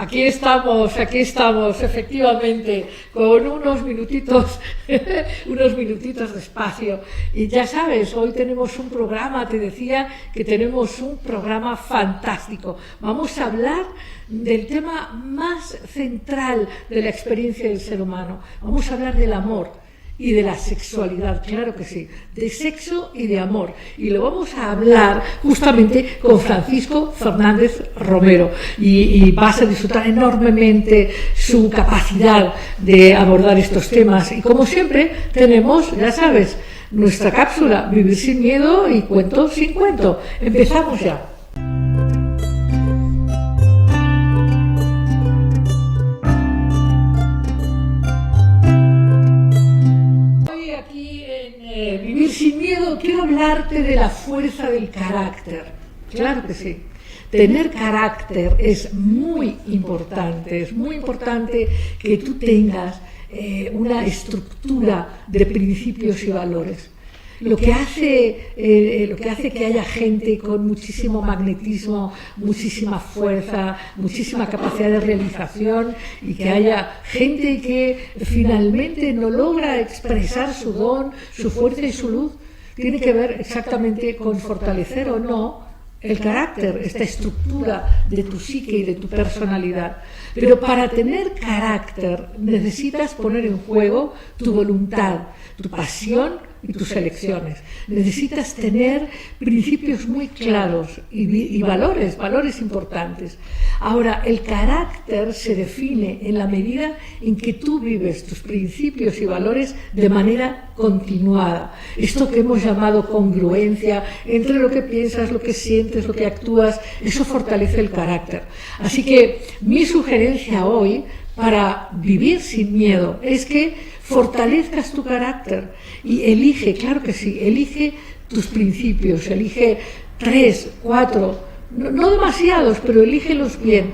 Aquí estamos, efectivamente, con unos minutitos de espacio. Y ya sabes, hoy tenemos un programa, te decía que tenemos un programa fantástico. Vamos a hablar del tema más central de la experiencia del ser humano. Vamos a hablar del amor y de la sexualidad, claro que sí, de sexo y de amor. Y lo vamos a hablar justamente con Francisco Fernández Romero. Y vas a disfrutar enormemente su capacidad de abordar estos temas. Y como siempre, tenemos, ya sabes, nuestra cápsula, Vivir sin miedo y Cuento sin cuento. Empezamos ya. Vivir sin miedo, quiero hablarte de la fuerza del carácter. Claro que sí. Tener carácter es muy importante que tú tengas una estructura de principios y valores. Lo que hace que haya gente con muchísimo magnetismo, muchísima fuerza, muchísima capacidad de realización, y que haya gente que finalmente no logra expresar su don, su fuerza y su luz, tiene que ver exactamente con fortalecer o no el carácter, esta estructura de tu psique y de tu personalidad. Pero para tener carácter necesitas poner en juego tu voluntad, tu pasión y tus elecciones. Necesitas tener principios muy claros y valores importantes. Ahora, el carácter se define en la medida en que tú vives tus principios y valores de manera continuada. Esto que hemos llamado congruencia entre lo que piensas, lo que sientes, lo que actúas, eso fortalece el carácter. Así que mi sugerencia hoy para vivir sin miedo es que fortalezcas tu carácter y elige, claro que sí, elige tus principios, elige 3, 4, no demasiados, pero elígelos bien.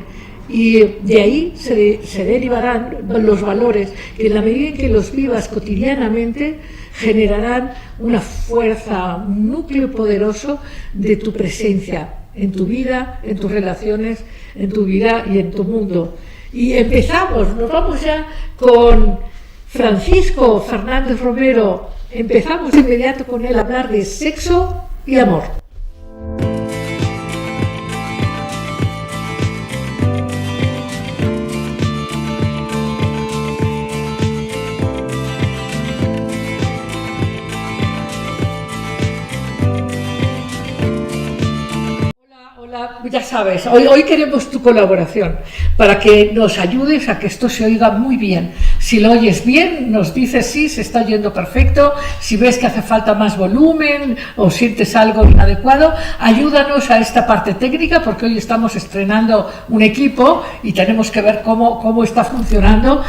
Y de ahí se derivarán los valores que en la medida en que los vivas cotidianamente generarán una fuerza, un núcleo poderoso de tu presencia en tu vida, en tus relaciones, en tu vida y en tu mundo. Y nos vamos ya con Francisco Fernández Romero. Empezamos de inmediato con él a hablar de sexo y amor. Ya sabes, hoy queremos tu colaboración para que nos ayudes a que esto se oiga muy bien. Si lo oyes bien, nos dices sí, se está oyendo perfecto. Si ves que hace falta más volumen o sientes algo inadecuado, ayúdanos a esta parte técnica, porque hoy estamos estrenando un equipo y tenemos que ver cómo está funcionando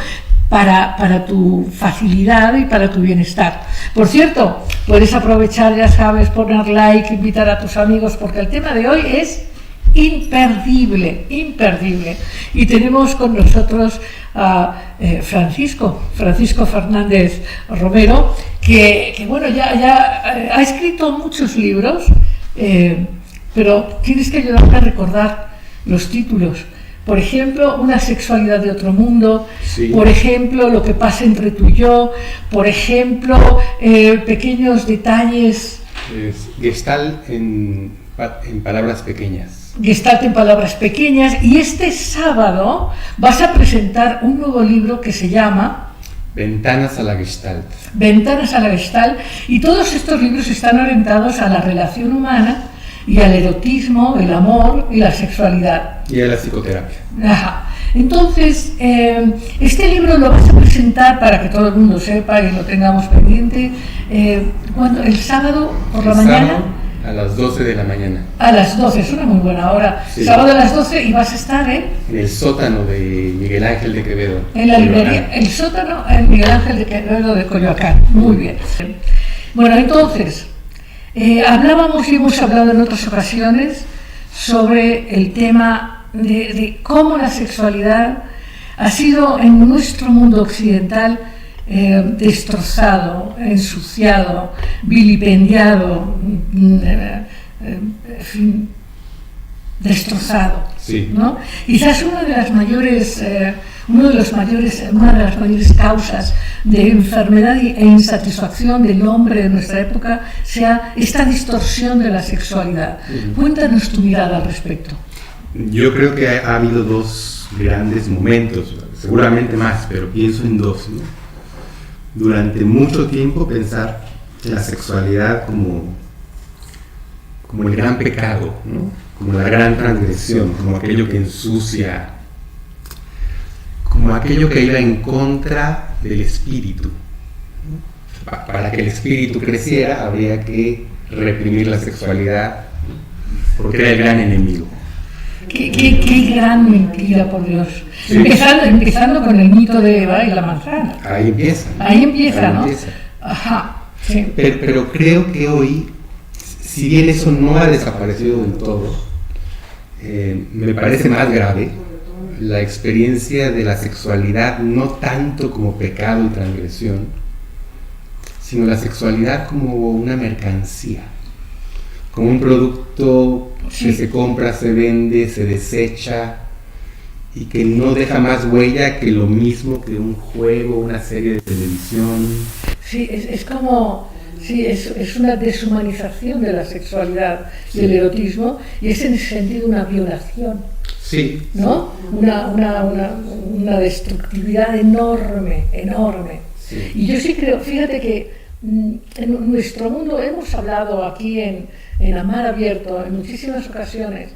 para tu facilidad y para tu bienestar. Por cierto, puedes aprovechar, ya sabes, poner like, invitar a tus amigos, porque el tema de hoy es imperdible. Y tenemos con nosotros a Francisco Fernández Romero, que bueno, ya ha escrito muchos libros, pero tienes que ayudarme a recordar los títulos. Por ejemplo, Una sexualidad de otro mundo, sí. Por ejemplo, Lo que pasa entre tú y yo, por ejemplo, pequeños detalles. Gestalt en palabras pequeñas. Gestalt en palabras pequeñas. Y este sábado vas a presentar un nuevo libro que se llama Ventanas a la Gestalt. Ventanas a la Gestalt. Y todos estos libros están orientados a la relación humana y al erotismo, el amor y la sexualidad. Y a la psicoterapia. Ajá. Entonces, este libro lo vas a presentar para que todo el mundo sepa y lo tengamos pendiente. El sábado por la mañana. A las 12 de la mañana. A las 12, es una muy buena hora. Sí. Sábado a las 12, y vas a estar en el sótano de Miguel Ángel de Quevedo. En la librería, el sótano en Miguel Ángel de Quevedo de Coyoacán. Muy bien. Bueno, entonces, hablábamos y hemos hablado en otras ocasiones sobre el tema de cómo la sexualidad ha sido en nuestro mundo occidental destrozado, ensuciado, vilipendiado, destrozado. Sí. ¿no? Quizás una de las mayores causas de enfermedad e insatisfacción del hombre de nuestra época sea esta distorsión de la sexualidad. Cuéntanos tu mirada al respecto. Yo creo que ha habido dos grandes momentos, seguramente más, pero pienso en dos, ¿no? Durante mucho tiempo pensar la sexualidad como el gran pecado, ¿no? Como la gran transgresión, como aquello que ensucia, como aquello que iba en contra del espíritu. Para que el espíritu creciera habría que reprimir la sexualidad, porque era el gran enemigo. Qué gran mentira, por Dios. Sí. Empezando con el mito de Eva y la manzana. Ahí empieza. Ahí empieza. Ajá. Sí. Pero creo que hoy, si bien eso no ha desaparecido del todo, me parece más grave la experiencia de la sexualidad, no tanto como pecado y transgresión, sino la sexualidad como una mercancía, como un producto que se compra, se vende, se desecha y que no deja más huella que lo mismo que un juego, una serie de televisión. Sí, es como... Sí, es una deshumanización de la sexualidad y el erotismo, y es en ese sentido una violación. Sí. ¿No? Una destructividad enorme. Sí. Y yo sí creo, fíjate que en nuestro mundo, hemos hablado aquí en Amar Abierto en muchísimas ocasiones,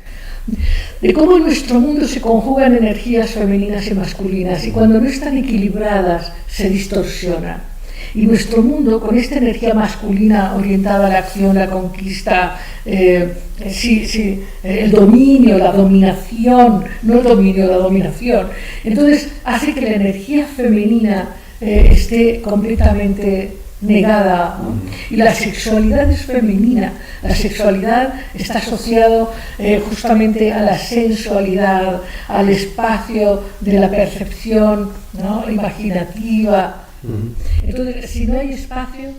de cómo en nuestro mundo se conjugan energías femeninas y masculinas, y cuando no están equilibradas se distorsionan. Y nuestro mundo, con esta energía masculina orientada a la acción, la conquista, el dominio, la dominación, no el dominio, la dominación, entonces hace que la energía femenina esté completamente negada, ¿no? Y la sexualidad es femenina, la sexualidad está asociado justamente a la sensualidad, al espacio de la percepción, ¿no? Imaginativa. Entonces, si no hay espacio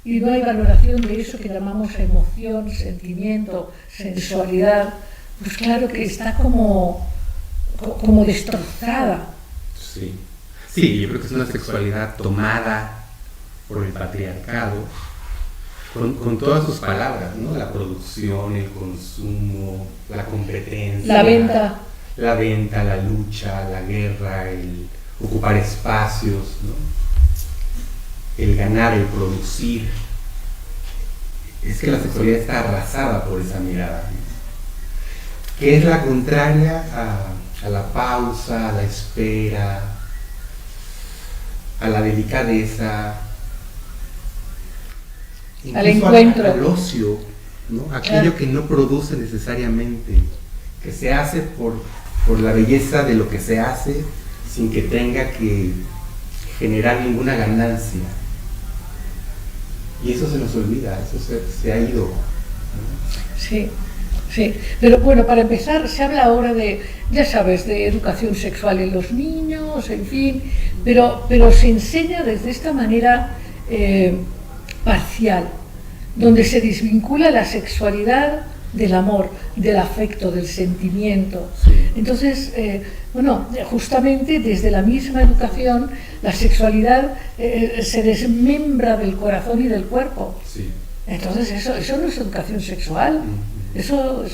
y no hay valoración de eso que llamamos emoción, sentimiento, sensualidad, pues claro que está como destrozada. Sí, yo creo que es una sexualidad tomada por el patriarcado, con todas sus palabras, ¿no? La producción, el consumo, la competencia, la venta, la lucha, la guerra, el ocupar espacios, ¿no? El ganar, el producir. Es que la sexualidad está arrasada por esa mirada, ¿no? Que es la contraria a la pausa, a la espera, a la delicadeza, al encuentro, al ocio, ¿no? Aquello que no produce necesariamente, que se hace por la belleza de lo que se hace, sin que tenga que generar ninguna ganancia. Y eso se nos olvida, eso se ha ido, ¿no? Sí, pero bueno, para empezar, se habla ahora de, ya sabes, de educación sexual en los niños, en fin, pero se enseña desde esta manera parcial, donde se desvincula la sexualidad del amor, del afecto, del sentimiento. Sí. Entonces, justamente desde la misma educación, la sexualidad se desmembra del corazón y del cuerpo. Sí. Entonces, eso no es educación sexual. Eso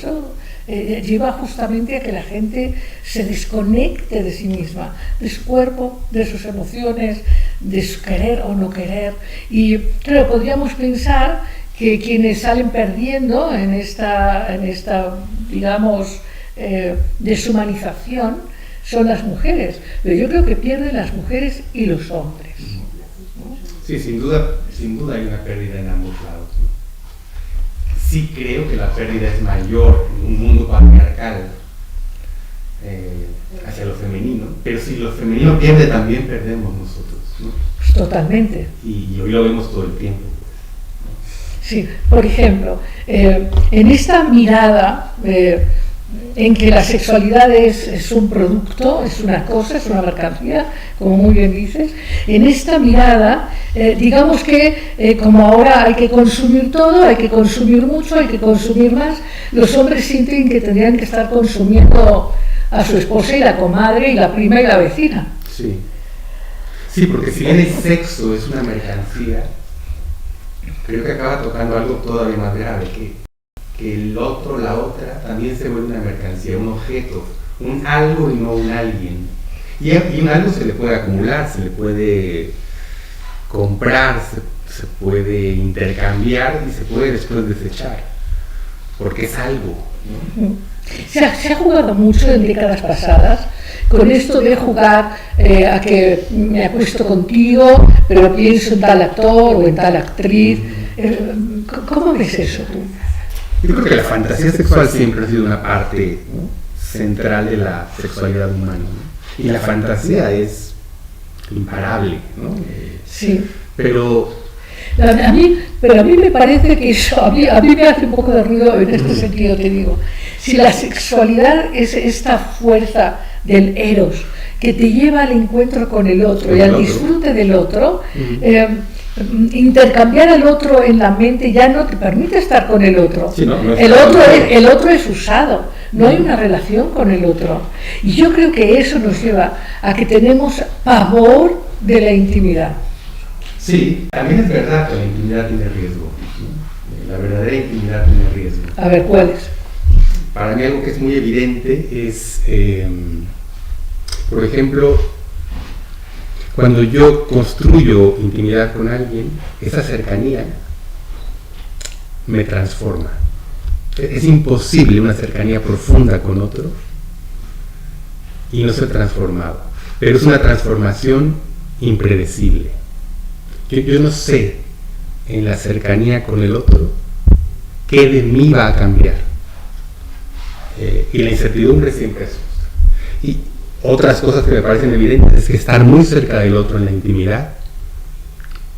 lleva justamente a que la gente se desconecte de sí misma, de su cuerpo, de sus emociones, de su querer o no querer. Y claro, podríamos pensar que quienes salen perdiendo en esta digamos, deshumanización son las mujeres, pero yo creo que pierden las mujeres y los hombres, ¿no? Sí, sin duda hay una pérdida en ambos lados, ¿no? Sí creo que la pérdida es mayor en un mundo patriarcal hacia lo femenino, pero si lo femenino pierde, también perdemos nosotros, ¿no? Pues totalmente. Y hoy lo vemos todo el tiempo. Sí, por ejemplo, en esta mirada en que la sexualidad es un producto, es una cosa, es una mercancía, como muy bien dices. En esta mirada, digamos que como ahora hay que consumir todo, hay que consumir mucho, hay que consumir más, los hombres sienten que tendrían que estar consumiendo a su esposa y la comadre y la prima y la vecina. Sí. Sí, porque si bien el sexo es una mercancía, creo que acaba tocando algo todavía más grave, que el otro, la otra, también se vuelve una mercancía, un objeto, un algo y no un alguien. Y un algo se le puede acumular, se le puede comprar, se puede intercambiar y se puede después desechar, porque es algo, ¿no? Se ha jugado mucho en décadas pasadas con esto de jugar a que me acuesto contigo, pero pienso en tal actor o en tal actriz. ¿Cómo ves eso tú? Yo creo que la fantasía sexual siempre ha sido una parte, ¿no?, central de la sexualidad humana, ¿no? Y la fantasía es imparable, ¿no? Sí. Pero a mí me parece que eso, a mí me hace un poco de ruido en este sentido, te digo. Si la sexualidad es esta fuerza del eros que te lleva al encuentro con el otro y al disfrute del otro, intercambiar al otro en la mente ya no te permite estar con el otro. Sí, no el otro es usado, no hay una relación con el otro. Y yo creo que eso nos lleva a que tenemos pavor de la intimidad. sí, también es verdad que la intimidad tiene riesgo, ¿no? La verdadera intimidad tiene riesgo. A ver, ¿cuál es? Para mí algo que es muy evidente es, por ejemplo, cuando yo construyo intimidad con alguien, esa cercanía me transforma. Es imposible una cercanía profunda con otro y no ser transformado, pero es una transformación impredecible. Yo no sé en la cercanía con el otro qué de mí va a cambiar. Y la incertidumbre siempre asusta. Y otras cosas que me parecen evidentes es que estar muy cerca del otro en la intimidad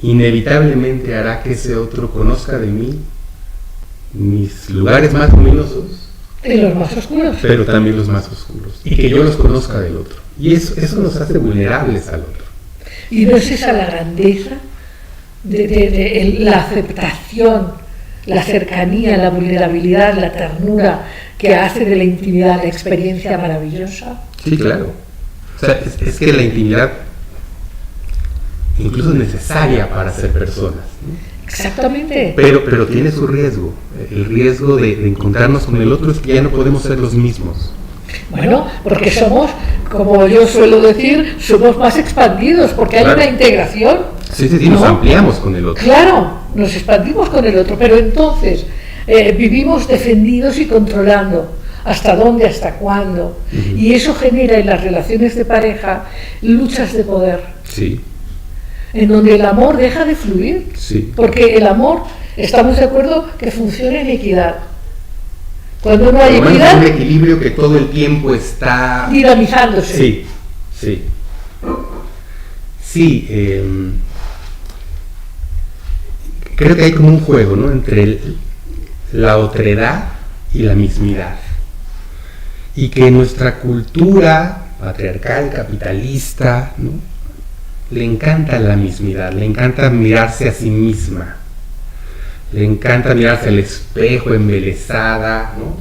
inevitablemente hará que ese otro conozca de mí mis lugares más luminosos Y los más oscuros. pero también los más oscuros, y que yo los conozca del otro, y eso nos hace vulnerables al otro. Y no es esa la grandeza de la aceptación, la cercanía, la vulnerabilidad, la ternura que hace de la intimidad la experiencia maravillosa. Sí, claro. O sea, es que la intimidad incluso es necesaria para ser personas, ¿no? Exactamente. Pero tiene su riesgo. El riesgo de encontrarnos con el otro es que ya no podemos ser los mismos. Bueno, porque somos, como yo suelo decir, somos más expandidos, porque hay una integración. Sí, nos ampliamos con el otro. Claro, nos expandimos con el otro, pero entonces vivimos defendidos y controlando. ¿Hasta dónde? ¿Hasta cuándo? Y eso genera en las relaciones de pareja luchas de poder. Sí. En donde el amor deja de fluir. Sí. Porque el amor, estamos de acuerdo, que funciona en equidad. Cuando no hay equidad, un equilibrio que todo el tiempo está dinamizándose. Sí, sí. Sí, creo que hay como un juego, ¿no?, entre la otredad y la mismidad. Y que nuestra cultura patriarcal, capitalista, ¿no?, le encanta la mismidad, le encanta mirarse a sí misma, le encanta mirarse al espejo embelesada, ¿no?,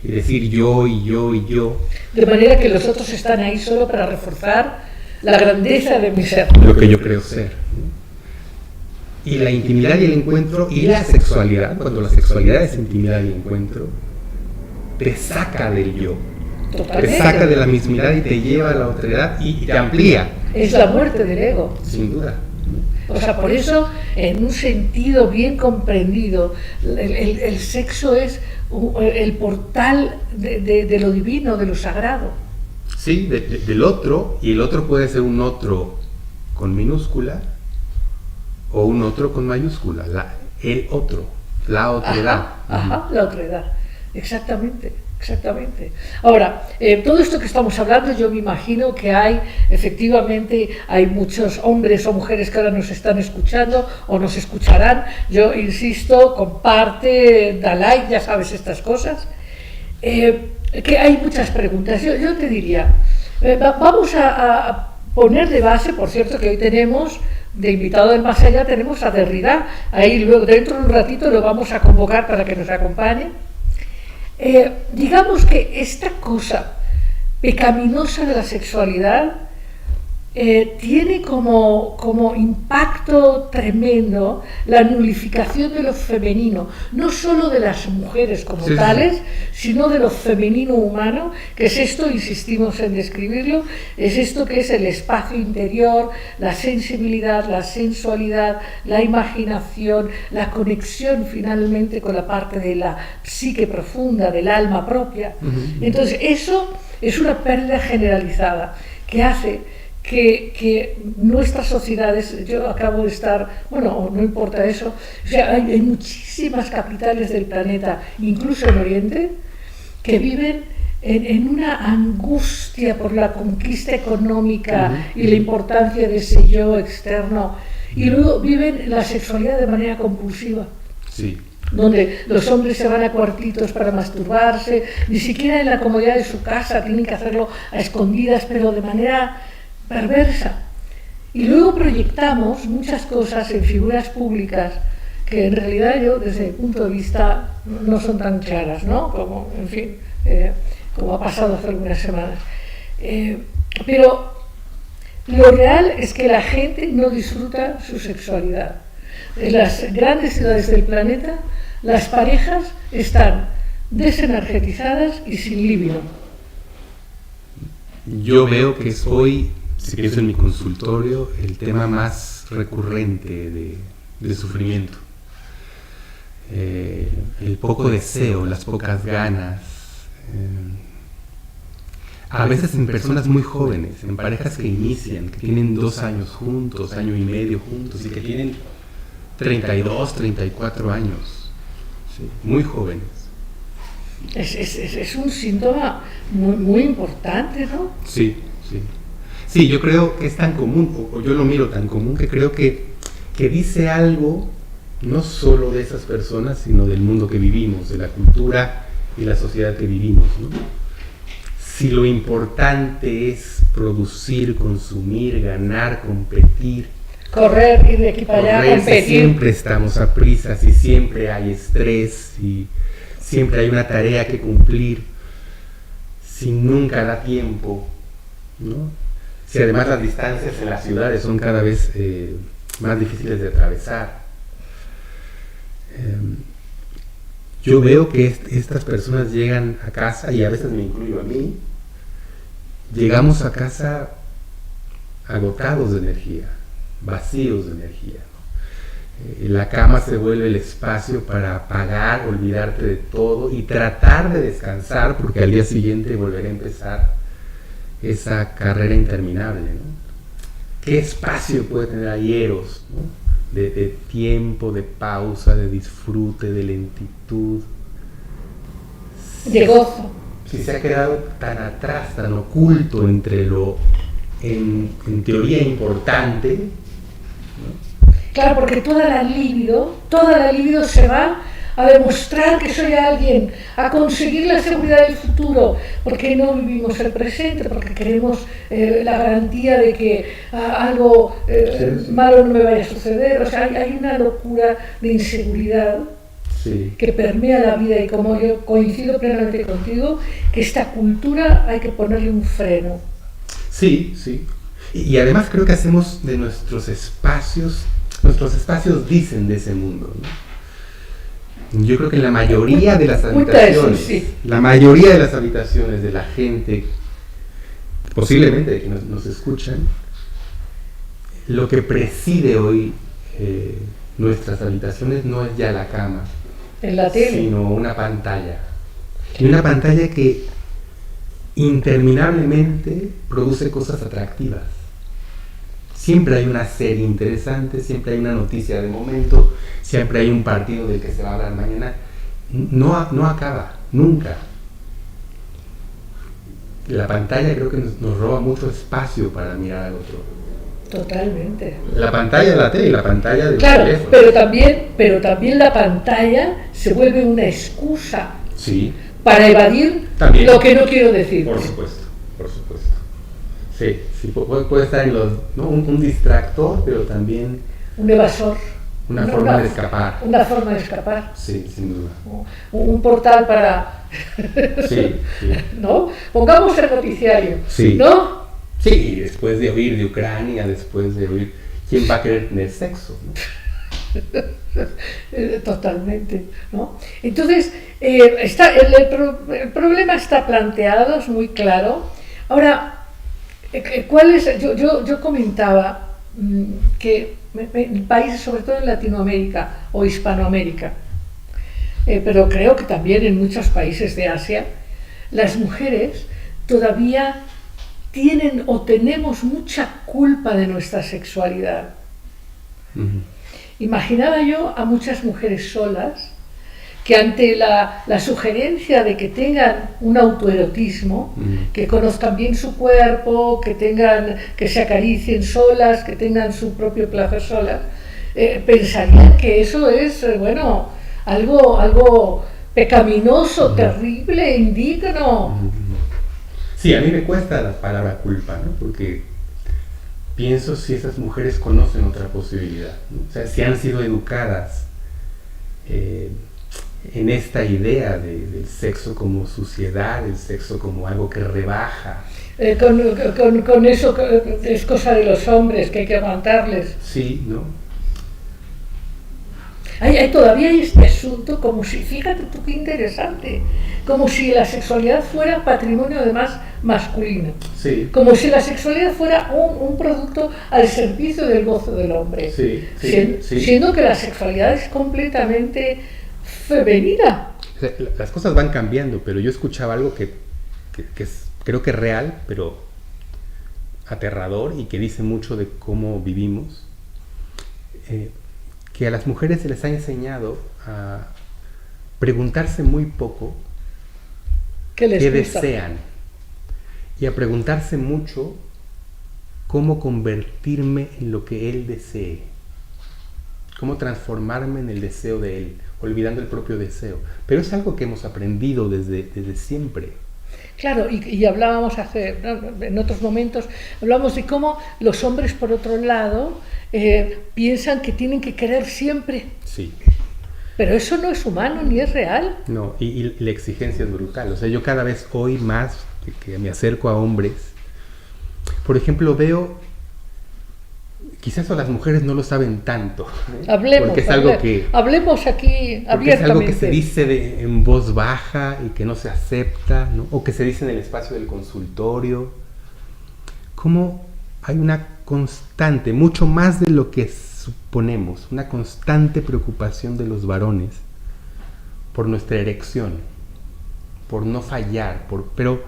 y decir yo y yo y yo. De manera que los otros están ahí solo para reforzar la grandeza de mi ser. Lo que yo creo ser, ¿no? Y la intimidad y el encuentro y la sexualidad, cuando la sexualidad es intimidad y encuentro, te saca del yo. Totalmente. Te saca de la mismidad y te lleva a la otredad y te amplía. Es la muerte del ego. Sin duda. O sea, por eso, en un sentido bien comprendido, el sexo es el portal de lo divino, de lo sagrado. Sí, del otro, y el otro puede ser un otro con minúscula o un otro con mayúscula, el otro, la otredad. Ajá, la otredad, exactamente. Exactamente. Ahora, todo esto que estamos hablando, yo me imagino que efectivamente hay muchos hombres o mujeres que ahora nos están escuchando o nos escucharán. Yo insisto, comparte, da like, ya sabes estas cosas. que hay muchas preguntas. Yo te diría, vamos a poner de base, por cierto, que hoy tenemos de invitado del más allá, tenemos a Derrida, ahí luego dentro de un ratito lo vamos a convocar para que nos acompañe. Digamos que esta cosa pecaminosa de la sexualidad tiene como impacto tremendo la nulificación de lo femenino, no solo de las mujeres como tales, sino de lo femenino humano, que es esto, insistimos en describirlo, es esto que es el espacio interior, la sensibilidad, la sensualidad, la imaginación, la conexión finalmente con la parte de la psique profunda, del alma propia. Entonces eso es una pérdida generalizada que hace que nuestras sociedades, yo acabo de estar, bueno, no importa eso, o sea, hay muchísimas capitales del planeta, incluso en Oriente, que viven en una angustia por la conquista económica y la importancia de ese yo externo, y luego viven la sexualidad de manera compulsiva. Sí. Donde los hombres se van a cuartitos para masturbarse, ni siquiera en la comodidad de su casa, tienen que hacerlo a escondidas, pero de manera perversa. Y luego proyectamos muchas cosas en figuras públicas que en realidad yo, desde mi punto de vista, no son tan claras, ¿no? Como, en fin, como ha pasado hace algunas semanas. Pero lo real es que la gente no disfruta su sexualidad. En las grandes ciudades del planeta, las parejas están desenergetizadas y sin libido. Yo veo que es hoy, si pienso en mi consultorio, el tema más recurrente de sufrimiento. El poco deseo, las pocas ganas. A veces en personas muy jóvenes, en parejas que inician, que tienen 2 años juntos, año y medio juntos, y que tienen 32, 34 años, sí, muy jóvenes. Es un síntoma muy importante, ¿no? Sí, sí. Sí, yo creo que es tan común, o yo lo miro tan común, que creo que dice algo no solo de esas personas, sino del mundo que vivimos, de la cultura y la sociedad que vivimos, ¿no? Si lo importante es producir, consumir, ganar, competir, correr, ir de aquí para allá, competir. Siempre estamos a prisas y siempre hay estrés y siempre hay una tarea que cumplir, si nunca da tiempo, ¿no? Si además las distancias en las ciudades son cada vez más difíciles de atravesar. Yo veo que estas personas llegan a casa, y a veces me incluyo a mí, llegamos a casa agotados de energía, vacíos de energía, ¿no? La cama se vuelve el espacio para apagar, olvidarte de todo y tratar de descansar, porque al día siguiente volverá a empezar esa carrera interminable, ¿no? ¿Qué espacio puede tener ahí Eros, ¿no? de tiempo, de pausa, de disfrute, de lentitud? De gozo. Si se ha quedado tan atrás, tan oculto entre lo en teoría importante, ¿no? Claro, porque toda la libido se va a demostrar que soy alguien, a conseguir la seguridad del futuro, porque no vivimos el presente, porque queremos la garantía de que algo malo no me vaya a suceder. O sea, hay una locura de inseguridad que permea la vida, y como yo coincido plenamente contigo, que esta cultura hay que ponerle un freno. Sí, sí. Y además creo que hacemos de nuestros espacios dicen de ese mundo, ¿no? Yo creo que en la mayoría de las habitaciones, la mayoría de las habitaciones de la gente, posiblemente de quienes nos escuchan, lo que preside hoy nuestras habitaciones no es ya la cama, la tele, sino una pantalla. Y una pantalla que interminablemente produce cosas atractivas. Siempre hay una serie interesante, siempre hay una noticia de momento, siempre hay un partido del que se va a hablar mañana. No acaba, nunca. La pantalla creo que nos roba mucho espacio para mirar al otro. Totalmente. La pantalla de la tele y la pantalla del teléfono. Pero también la pantalla se vuelve una excusa. Sí. para evadir También. lo que no quiero decir. Por supuesto, por supuesto. Sí, sí, puede estar en los, ¿no? un distractor, pero también Un evasor. una forma de escapar. Una forma de escapar. Sí, sin duda. Un portal para... Sí, sí. ¿No? Pongamos el noticiario. Sí. ¿No? Sí, y después de oír de Ucrania, después de oír, ¿quién va a querer tener sexo? ¿No? Totalmente, ¿no? Entonces, el problema está planteado, es muy claro. Ahora, ¿cuál es? Yo comentaba que en países, sobre todo en Latinoamérica o Hispanoamérica, pero creo que también en muchos países de Asia, las mujeres todavía tienen o tenemos mucha culpa de nuestra sexualidad. Uh-huh. Imaginaba yo a muchas mujeres solas que ante la sugerencia de que tengan un autoerotismo, que conozcan bien su cuerpo, que se acaricien solas, que tengan su propio placer solas, pensarían que eso es, bueno, algo pecaminoso, terrible, indigno. Sí, a mí me cuesta la palabra culpa, ¿no? Porque pienso si esas mujeres conocen otra posibilidad, ¿no? O sea, si han sido educadas en esta idea del sexo como suciedad, el sexo como algo que rebaja. Con eso es cosa de los hombres, que hay que aguantarles. Sí, ¿no? Todavía hay este asunto, como si, fíjate tú qué interesante, como si la sexualidad fuera patrimonio además masculino. Sí. Como si la sexualidad fuera un producto al servicio del gozo del hombre. Sí, siendo que la sexualidad es completamente femenina. O sea, las cosas van cambiando, pero yo escuchaba algo que creo que es real, pero aterrador y que dice mucho de cómo vivimos. Que a las mujeres se les ha enseñado a preguntarse muy poco qué desean y a preguntarse mucho cómo convertirme en lo que él desee, cómo transformarme en el deseo de él, olvidando el propio deseo. Pero es algo que hemos aprendido desde siempre. Claro, y hablábamos en otros momentos, hablamos de cómo los hombres, por otro lado, piensan que tienen que querer siempre. Sí. Pero eso no es humano ni es real. No, y la exigencia es brutal. O sea, yo cada vez hoy más que me acerco a hombres, por ejemplo, veo, quizás las mujeres no lo saben tanto, hablemos aquí abiertamente. Porque es algo que se dice en voz baja y que no se acepta, ¿no? O que se dice en el espacio del consultorio. ¿Cómo hay una constante, mucho más de lo que suponemos, una constante preocupación de los varones por nuestra erección, por no fallar, pero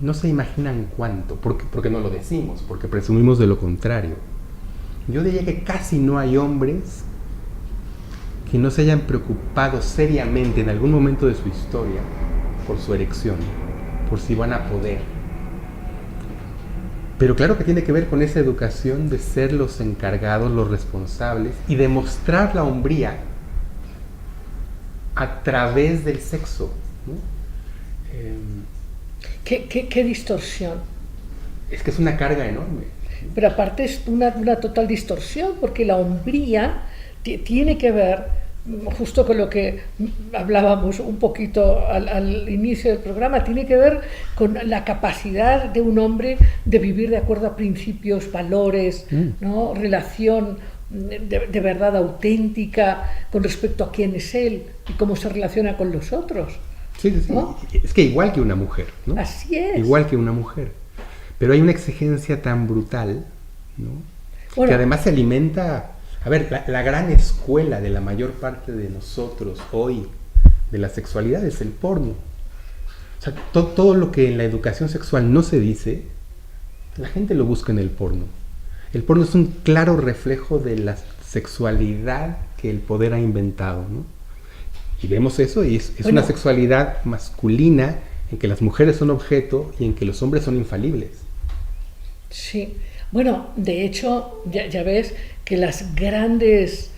no se imaginan cuánto, porque no lo decimos, porque presumimos de lo contrario. Yo diría que casi no hay hombres que no se hayan preocupado seriamente en algún momento de su historia por su erección, por si van a poder. Pero claro que tiene que ver con esa educación de ser los encargados, los responsables y demostrar la hombría a través del sexo, ¿no? ¿Qué distorsión? Es que es una carga enorme. Pero aparte es una total distorsión, porque la hombría tiene que ver, justo con lo que hablábamos un poquito al inicio del programa, tiene que ver con la capacidad de un hombre de vivir de acuerdo a principios, valores, ¿no? Relación de verdad auténtica con respecto a quién es él y cómo se relaciona con los otros. Sí. ¿No? Es que igual que una mujer, ¿no? Así es. Igual que una mujer. Pero hay una exigencia tan brutal, ¿no? Bueno, que además se alimenta. A ver, la gran escuela de la mayor parte de nosotros hoy de la sexualidad es el porno. O sea, todo lo que en la educación sexual no se dice, la gente lo busca en el porno. El porno es un claro reflejo de la sexualidad que el poder ha inventado, ¿no? Y vemos eso y es una sexualidad masculina en que las mujeres son objeto y en que los hombres son infalibles. Sí, bueno, de hecho, ya ves que las grandes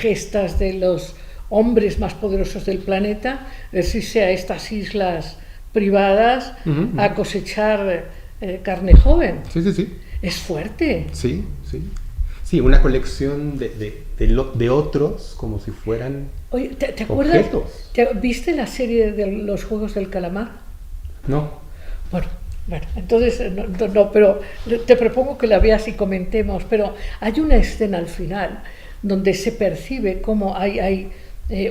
gestas de los hombres más poderosos del planeta, irse a estas islas privadas a cosechar carne joven. Sí. Es fuerte. Sí. Sí, una colección de otros como si fueran Oye, ¿te acuerdas? objetos. ¿Viste la serie de los Juegos del Calamar? No. Bueno, entonces no, pero te propongo que la veas y comentemos, pero hay una escena al final donde se percibe cómo hay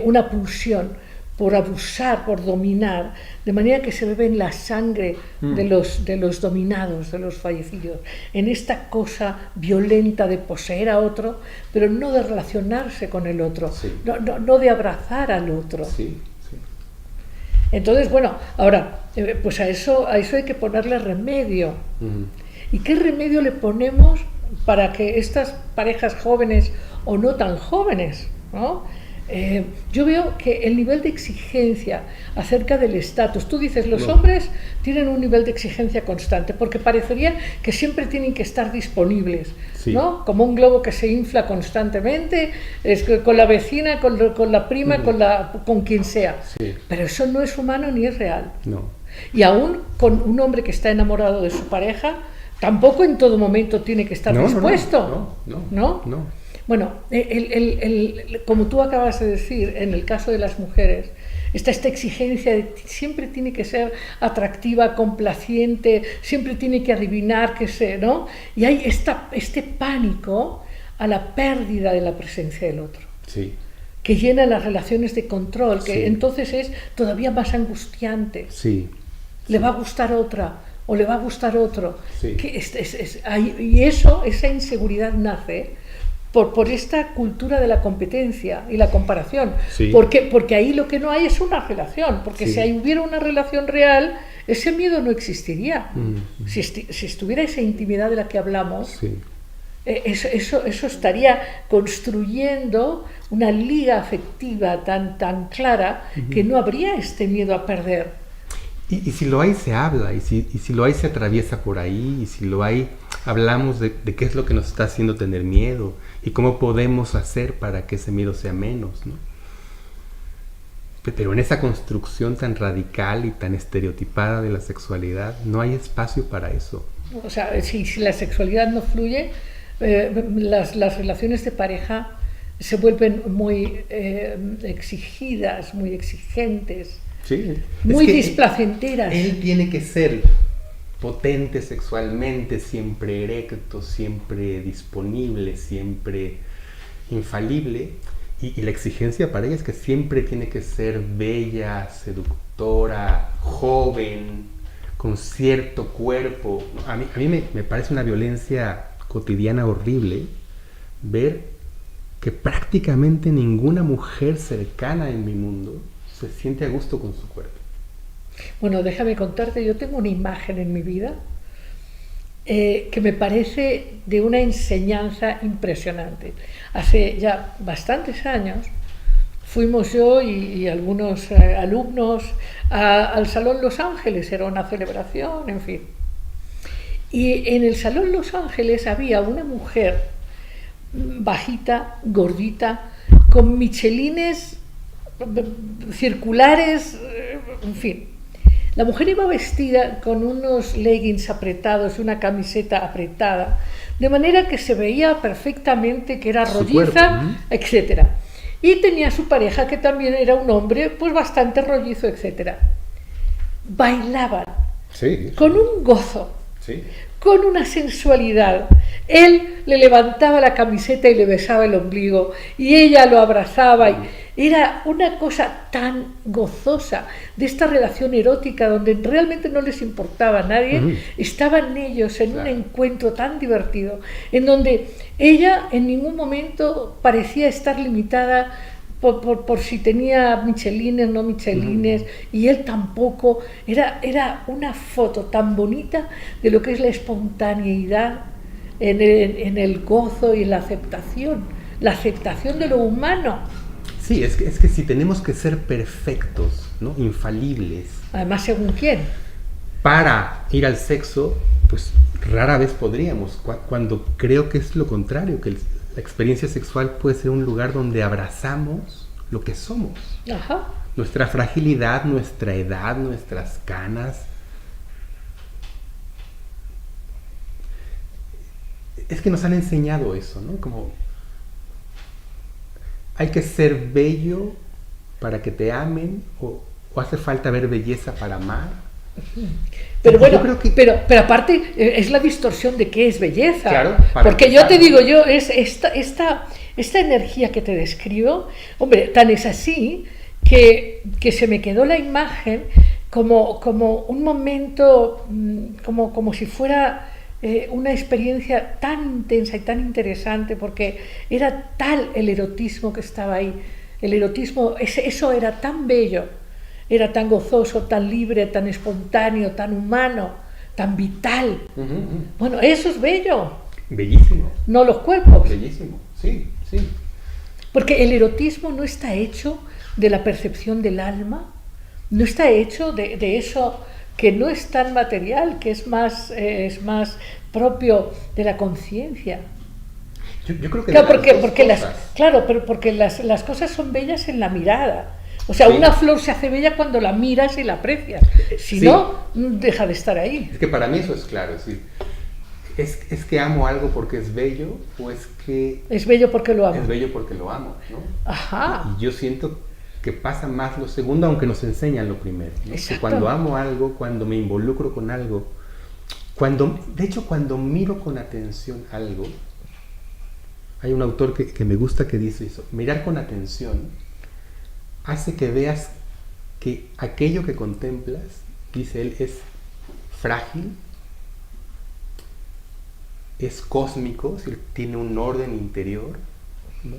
una pulsión por abusar, por dominar, de manera que se bebe en la sangre de los dominados, de los fallecidos, en esta cosa violenta de poseer a otro, pero no de relacionarse con el otro, Sí. no de abrazar al otro. Sí. Entonces, bueno, ahora, pues a eso hay que ponerle remedio. ¿Y qué remedio le ponemos para que estas parejas jóvenes o no tan jóvenes, ¿no? Yo veo que el nivel de exigencia acerca del estatus, tú dices, los hombres tienen un nivel de exigencia constante, porque parecería que siempre tienen que estar disponibles, Sí. ¿no? Como un globo que se infla constantemente, es que con la vecina, con la prima, con quien sea. Sí. Pero eso no es humano ni es real. No. Y aún con un hombre que está enamorado de su pareja, tampoco en todo momento tiene que estar dispuesto. No. Bueno, como tú acabas de decir, en el caso de las mujeres, esta exigencia de siempre tiene que ser atractiva, complaciente, siempre tiene que adivinar ¿no? Y hay este pánico a la pérdida de la presencia del otro. Sí. Que llena las relaciones de control, que Sí. entonces es todavía más angustiante. Sí. Le va a gustar otra o le va a gustar otro. Sí. Y esa inseguridad nace por esta cultura de la competencia y la comparación. Sí. Porque ahí lo que no hay es una relación, porque Sí. si ahí hubiera una relación real, ese miedo no existiría. Mm. Si estuviera esa intimidad de la que hablamos, Sí. eso estaría construyendo una liga afectiva tan clara que no habría este miedo a perder. Y si lo hay, se habla, y si lo hay, se atraviesa por ahí, y si lo hay, hablamos de qué es lo que nos está haciendo tener miedo, y cómo podemos hacer para que ese miedo sea menos, ¿no? Pero en esa construcción tan radical y tan estereotipada de la sexualidad, no hay espacio para eso. O sea, si la sexualidad no fluye, las relaciones de pareja se vuelven muy exigidas, muy exigentes, Sí. muy Es que displacenteras. Él tiene que ser potente sexualmente, siempre erecto, siempre disponible, siempre infalible. Y la exigencia para ella es que siempre tiene que ser bella, seductora, joven, con cierto cuerpo. A mí me parece una violencia cotidiana horrible ver que prácticamente ninguna mujer cercana en mi mundo se siente a gusto con su cuerpo. Bueno, déjame contarte, yo tengo una imagen en mi vida que me parece de una enseñanza impresionante. Hace ya bastantes años fuimos yo y algunos alumnos al Salón Los Ángeles, era una celebración, en fin. Y en el Salón Los Ángeles había una mujer bajita, gordita, con michelines circulares, en fin. La mujer iba vestida con unos leggings apretados y una camiseta apretada, de manera que se veía perfectamente que era rolliza, etc. Y tenía su pareja, que también era un hombre pues bastante rollizo, etc. Bailaban con un gozo, con una sensualidad. Él le levantaba la camiseta y le besaba el ombligo, y ella lo abrazaba, y era una cosa tan gozosa de esta relación erótica donde realmente no les importaba a nadie. Estaban ellos en un encuentro tan divertido, en donde ella en ningún momento parecía estar limitada por si tenía michelines, no michelines, y él tampoco. Era una foto tan bonita de lo que es la espontaneidad en el gozo y en la aceptación de lo humano. Sí, es que si tenemos que ser perfectos, ¿no? Infalibles. Además, ¿según quién? Para ir al sexo, pues rara vez podríamos, cuando creo que es lo contrario, que la experiencia sexual puede ser un lugar donde abrazamos lo que somos. Ajá. Nuestra fragilidad, nuestra edad, nuestras canas. Es que nos han enseñado eso, ¿no? Como hay que ser bello para que te amen, o hace falta ver belleza para amar. Pero bueno, creo que... pero aparte es la distorsión de qué es belleza. Claro, porque yo te digo, es esta energía que te describo, hombre, tan es así que se me quedó la imagen como un momento, como si fuera una experiencia tan intensa y tan interesante, porque era tal el erotismo que estaba ahí. El erotismo, eso era tan bello, era tan gozoso, tan libre, tan espontáneo, tan humano, tan vital. Bueno, eso es bello. Bellísimo. No los cuerpos. Bellísimo, sí, sí. Porque el erotismo no está hecho de la percepción del alma, no está hecho de eso que no es tan material, que es más propio de la conciencia. Yo creo que claro, porque las cosas son bellas en la mirada. O sea, sí. Una flor se hace bella cuando la miras y la aprecias. Si sí. No, deja de estar ahí. Es que para mí eso es claro. Es decir, ¿es que amo algo porque es bello o es que... Es bello porque lo amo? Es bello porque lo amo, ¿no? Ajá. Y yo siento que pasa más lo segundo, aunque nos enseñan lo primero, ¿no? Que cuando amo algo, cuando me involucro con algo, de hecho cuando miro con atención algo, hay un autor que me gusta que dice eso: mirar con atención hace que veas que aquello que contemplas, dice él, es frágil, es cósmico, es decir, tiene un orden interior, ¿no?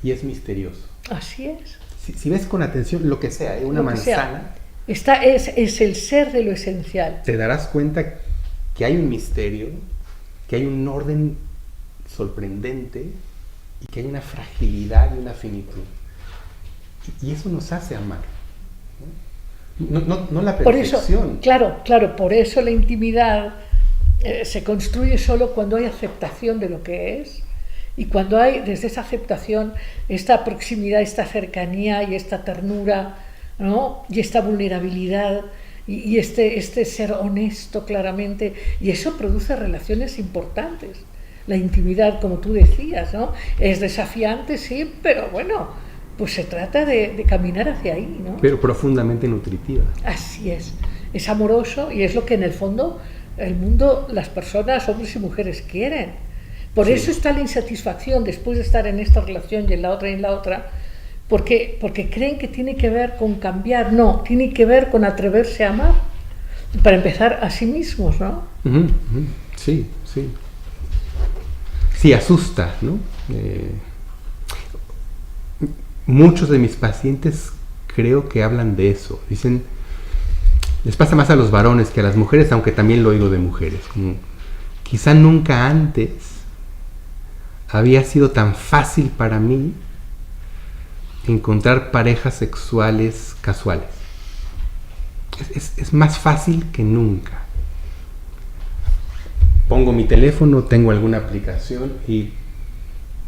Y es misterioso. Así es. Si ves con atención lo que sea, una manzana, es el ser de lo esencial. Te darás cuenta que hay un misterio, que hay un orden sorprendente y que hay una fragilidad y una finitud. Y eso nos hace amar. No la perfección. Por eso, claro, por eso la intimidad se construye solo cuando hay aceptación de lo que es. Y cuando hay, desde esa aceptación, esta proximidad, esta cercanía y esta ternura, ¿no? Y esta vulnerabilidad y este ser honesto claramente, y eso produce relaciones importantes. La intimidad, como tú decías, ¿no? Es desafiante, sí, pero bueno, pues se trata de caminar hacia ahí, ¿no? Pero profundamente nutritiva. Así es amoroso y es lo que en el fondo el mundo, las personas, hombres y mujeres quieren. Por eso está la insatisfacción después de estar en esta relación y en la otra, porque creen que tiene que ver con cambiar. No, tiene que ver con atreverse a amar, para empezar a sí mismos, ¿no? Sí. Sí, asusta, ¿no? Muchos de mis pacientes creo que hablan de eso. Dicen, les pasa más a los varones que a las mujeres, aunque también lo oigo de mujeres. Como, quizá nunca antes había sido tan fácil para mí encontrar parejas sexuales casuales. Es más fácil que nunca. Pongo mi teléfono, tengo alguna aplicación y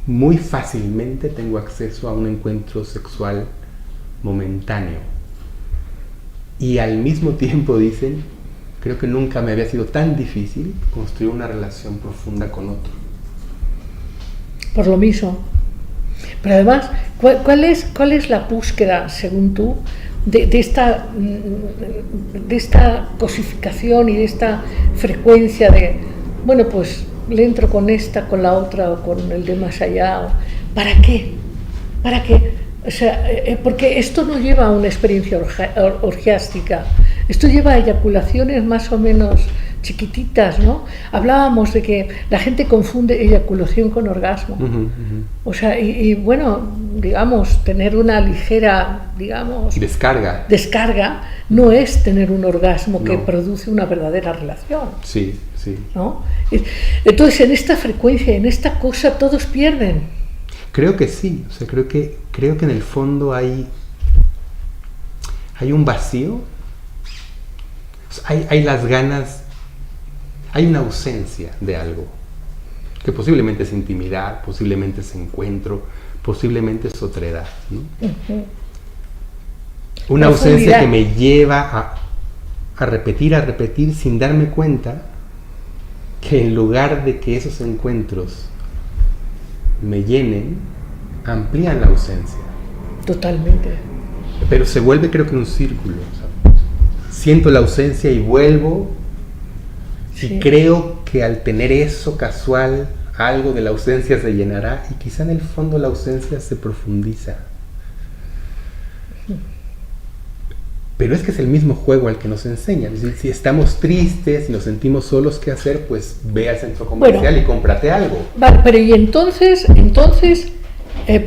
muy fácilmente tengo acceso a un encuentro sexual momentáneo. Y al mismo tiempo dicen, creo que nunca me había sido tan difícil construir una relación profunda con otro. Por lo mismo. Pero además, ¿cuál es la búsqueda, según tú, de esta cosificación y de esta frecuencia de, bueno, pues le entro con esta, con la otra o con el de más allá? ¿Para qué? O sea, porque esto no lleva a una experiencia orgiástica, esto lleva a eyaculaciones más o menos chiquititas, ¿no? Hablábamos de que la gente confunde eyaculación con orgasmo. O sea, y bueno, digamos, tener una ligera, digamos... Descarga no es tener un orgasmo que produce una verdadera relación. Sí. ¿No? Entonces, en esta frecuencia, en esta cosa, todos pierden. Creo que sí. O sea, creo que en el fondo hay un vacío. O sea, hay las ganas... Hay una ausencia de algo, que posiblemente es intimidad, posiblemente es encuentro, posiblemente es otra edad, ¿no? Una ausencia que me lleva a repetir sin darme cuenta que en lugar de que esos encuentros me llenen, amplían la ausencia. Totalmente. Pero se vuelve, creo que, un círculo. O sea, siento la ausencia y vuelvo, y creo que al tener eso casual, algo de la ausencia se llenará, y quizá en el fondo la ausencia se profundiza. Pero es que es el mismo juego al que nos enseñan. Es decir, si estamos tristes y nos sentimos solos, ¿qué hacer? Pues ve al centro comercial y cómprate algo. Vale, pero y entonces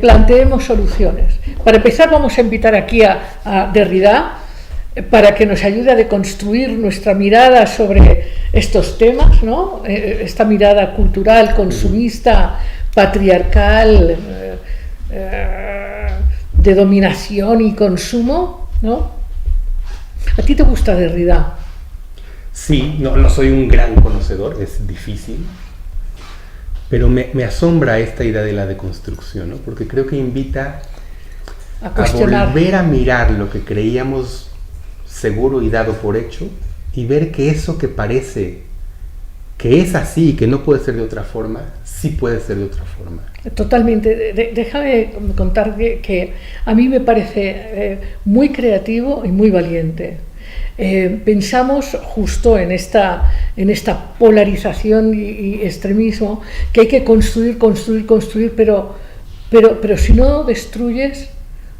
planteemos soluciones. Para empezar, vamos a invitar aquí a Derrida para que nos ayude a deconstruir nuestra mirada sobre estos temas, ¿no? Esta mirada cultural, consumista, patriarcal, de dominación y consumo, ¿no? ¿A ti te gusta Derrida? Sí, no soy un gran conocedor, es difícil, pero me asombra esta idea de la deconstrucción, ¿no? Porque creo que invita a volver a mirar lo que creíamos seguro y dado por hecho, y ver que eso que parece que es así y que no puede ser de otra forma, sí puede ser de otra forma. Totalmente. Déjame contar que a mí me parece muy creativo y muy valiente. Pensamos justo en esta polarización y extremismo, que hay que construir, pero si no destruyes,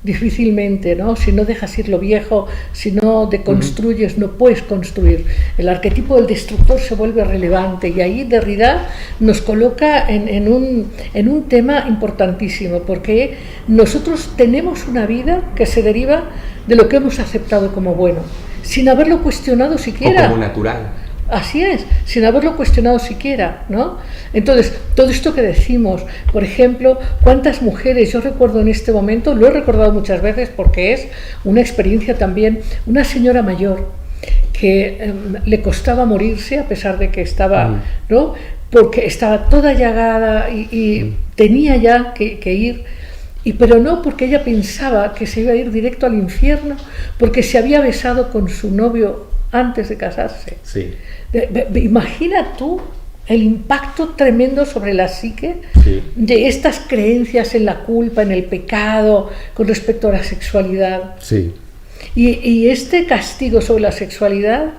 difícilmente, ¿no? Si no dejas ir lo viejo, si no deconstruyes, no puedes construir. El arquetipo del destructor se vuelve relevante, y ahí Derrida nos coloca en un tema importantísimo, porque nosotros tenemos una vida que se deriva de lo que hemos aceptado como bueno, sin haberlo cuestionado siquiera. O como natural. Así es, sin haberlo cuestionado siquiera, ¿no? Entonces, todo esto que decimos, por ejemplo, cuántas mujeres, yo recuerdo en este momento, lo he recordado muchas veces porque es una experiencia también, una señora mayor que le costaba morirse a pesar de que estaba, ¿no? Porque estaba toda llagada y tenía ya que ir, pero no porque ella pensaba que se iba a ir directo al infierno, porque se había besado con su novio antes de casarse. Sí. Imagina tú el impacto tremendo sobre la psique de estas creencias en la culpa, en el pecado, con respecto a la sexualidad. Sí. Y este castigo sobre la sexualidad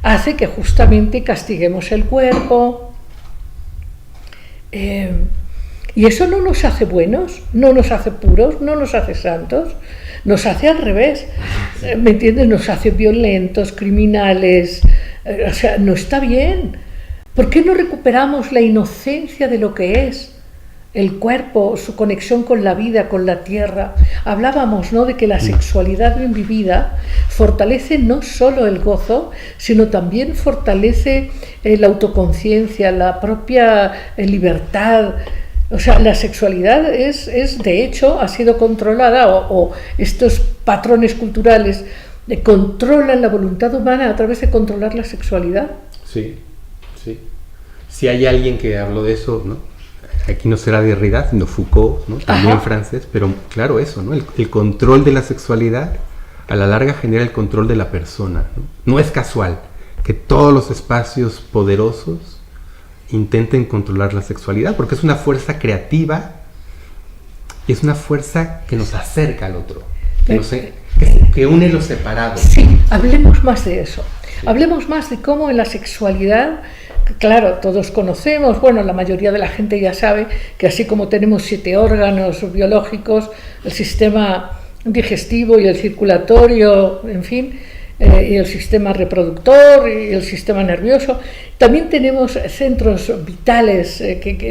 hace que justamente castiguemos el cuerpo. Y eso no nos hace buenos, no nos hace puros, no nos hace santos, nos hace al revés, ¿me entiendes? Nos hace violentos, criminales, o sea, no está bien. ¿Por qué no recuperamos la inocencia de lo que es el cuerpo, su conexión con la vida, con la tierra? Hablábamos, ¿no?, de que la sexualidad bien vivida fortalece no solo el gozo, sino también fortalece la autoconciencia, la propia libertad. O sea, la sexualidad es de hecho, ha sido controlada, o estos patrones culturales controlan la voluntad humana a través de controlar la sexualidad. Sí, sí. Si hay alguien que habló de eso, ¿no? Aquí no será Derrida, sino Foucault, ¿no? También francés, pero claro, eso, ¿no? El control de la sexualidad a la larga genera el control de la persona, ¿no? No es casual que todos los espacios poderosos intenten controlar la sexualidad, porque es una fuerza creativa y es una fuerza que nos acerca al otro, que une lo separado. Sí, hablemos más de eso. Sí. Hablemos más de cómo en la sexualidad, claro, todos conocemos, bueno, la mayoría de la gente ya sabe que así como tenemos 7 órganos biológicos, el sistema digestivo y el circulatorio, en fin, y el sistema reproductor y el sistema nervioso, también tenemos centros vitales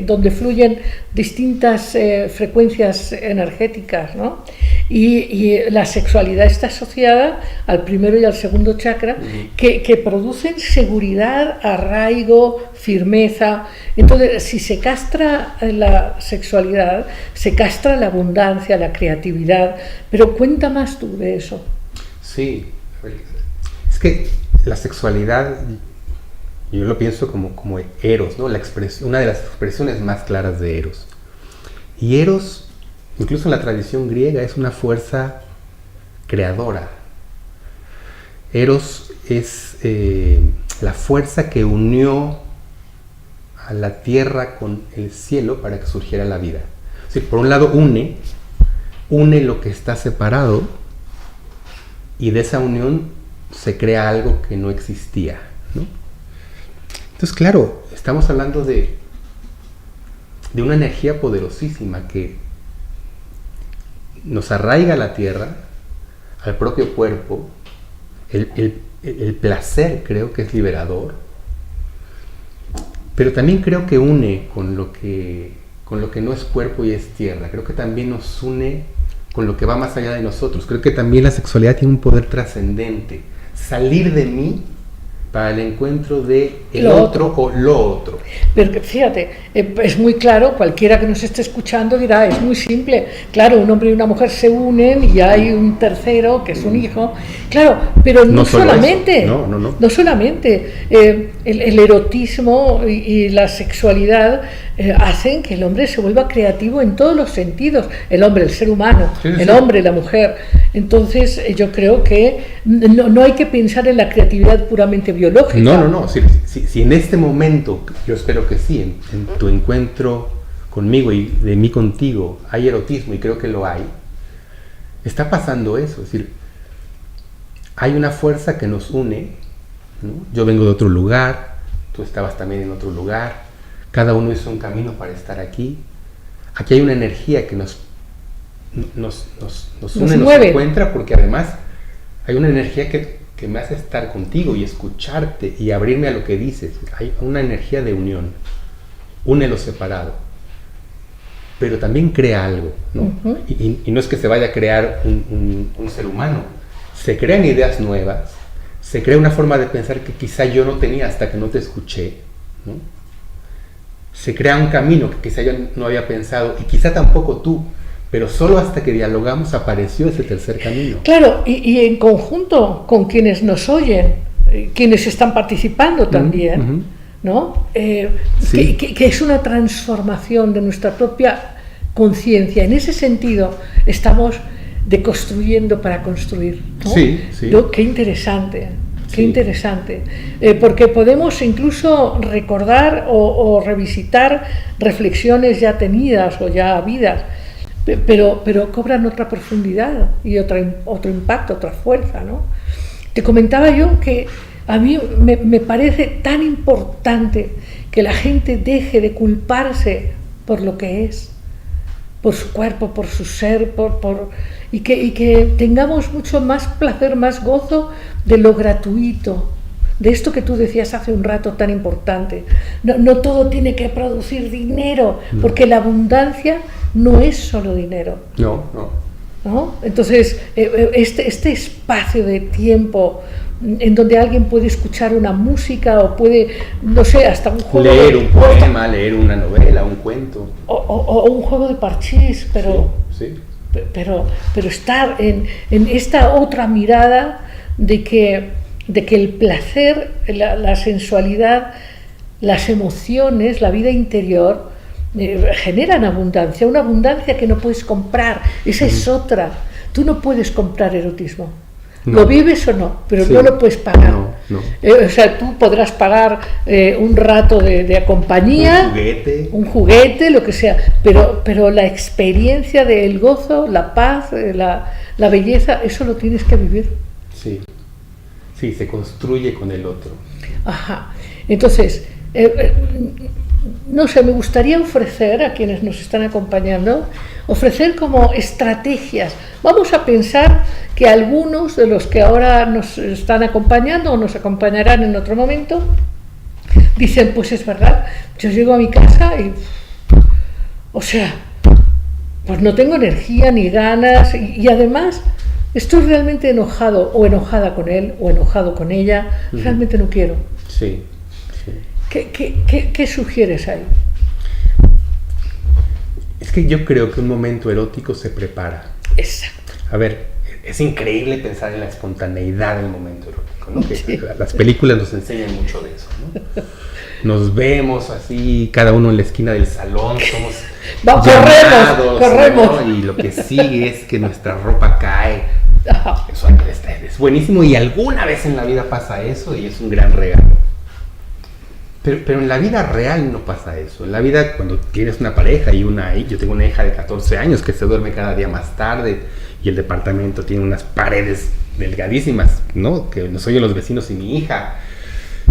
donde fluyen distintas frecuencias energéticas, ¿no? Y la sexualidad está asociada al primero y al segundo chakra, que producen seguridad, arraigo, firmeza. Entonces, si se castra la sexualidad, se castra la abundancia, la creatividad. Pero cuenta más tú de eso. Sí, es que la sexualidad, yo lo pienso como Eros, ¿no? Una de las expresiones más claras de Eros. Y Eros incluso en la tradición griega, es una fuerza creadora. Eros es la fuerza que unió a la tierra con el cielo para que surgiera la vida. O sea, por un lado une lo que está separado, y de esa unión se crea algo que no existía, ¿no? Entonces, claro, estamos hablando de una energía poderosísima que nos arraiga a la tierra, al propio cuerpo. El placer creo que es liberador, pero también creo que une con lo que no es cuerpo y es tierra. Creo que también nos une con lo que va más allá de nosotros. Creo que también la sexualidad tiene un poder trascendente. Salir de mí para el encuentro de el otro o lo otro. Pero fíjate, es muy claro, cualquiera que nos esté escuchando dirá, es muy simple. Claro, un hombre y una mujer se unen y hay un tercero que es un hijo. Claro, pero no solamente. No solamente. El erotismo y la sexualidad hacen que el hombre se vuelva creativo en todos los sentidos. El hombre, el ser humano, el hombre, la mujer. Entonces, yo creo que no hay que pensar en la creatividad puramente biológica. No. Si en este momento, yo espero que sí, en tu encuentro conmigo y de mí contigo, hay erotismo, y creo que lo hay, está pasando eso. Es decir, hay una fuerza que nos une, ¿no? Yo vengo de otro lugar, tú estabas también en otro lugar, cada uno hizo un camino para estar aquí. Aquí hay una energía que nos une, nos encuentra, porque además hay una energía que me hace estar contigo y escucharte y abrirme a lo que dices. Hay una energía de unión, une lo separado, pero también crea algo, ¿no? Uh-huh. Y no es que se vaya a crear un ser humano, se crean ideas nuevas, se crea una forma de pensar que quizá yo no tenía hasta que no te escuché, ¿no? Se crea un camino que quizá yo no había pensado, y quizá tampoco tú, pero solo hasta que dialogamos apareció ese tercer camino. Claro, y en conjunto con quienes nos oyen, quienes están participando también, ¿no? Sí. Que es una transformación de nuestra propia conciencia. En ese sentido, estamos deconstruyendo para construir, ¿no? Sí. Qué interesante. Qué interesante, porque podemos incluso recordar o revisitar reflexiones ya tenidas o ya habidas, pero cobran otra profundidad y otro impacto, otra fuerza, ¿no? Te comentaba yo que a mí me parece tan importante que la gente deje de culparse por lo que es, por su cuerpo, por su ser, y que tengamos mucho más placer, más gozo de lo gratuito, de esto que tú decías hace un rato tan importante. No todo tiene que producir dinero, porque la abundancia no es solo dinero. ¿No? Entonces, este espacio de tiempo en donde alguien puede escuchar una música o puede, no sé, hasta un juego leer un poema, leer una novela, un cuento o un juego de parchís, pero estar en esta otra mirada de que el placer, la sensualidad, las emociones, la vida interior generan abundancia, una abundancia que no puedes comprar. Esa es otra. Tú no puedes comprar erotismo. Lo vives o no, pero no lo puedes pagar. O sea, tú podrás pagar un rato de compañía, un juguete, lo que sea, pero la experiencia del gozo, la paz, la belleza, eso lo tienes que vivir. Sí, se construye con el otro. Ajá. Entonces, no sé, me gustaría ofrecer a quienes nos están acompañando, ofrecer como estrategias. Vamos a pensar que algunos de los que ahora nos están acompañando o nos acompañarán en otro momento, dicen, pues es verdad, yo llego a mi casa y, o sea, pues no tengo energía ni ganas y además estoy realmente enojado o enojada con él o enojado con ella, realmente no quiero. Sí. ¿Qué sugieres ahí? Es que yo creo que un momento erótico se prepara. Exacto. A ver, es increíble pensar en la espontaneidad del momento erótico. erótico, ¿no? Que las películas nos enseñan mucho de eso, ¿no? Nos vemos así, cada uno en la esquina del salón, somos corremos. ¿no? Y lo que sigue es que nuestra ropa cae. Eso es buenísimo, y alguna vez en la vida pasa eso y es un gran regalo. Pero en la vida real no pasa eso. En la vida, cuando tienes una pareja yo tengo una hija de 14 años que se duerme cada día más tarde, y el departamento tiene unas paredes delgadísimas, ¿no? Que nos oyen los vecinos y mi hija,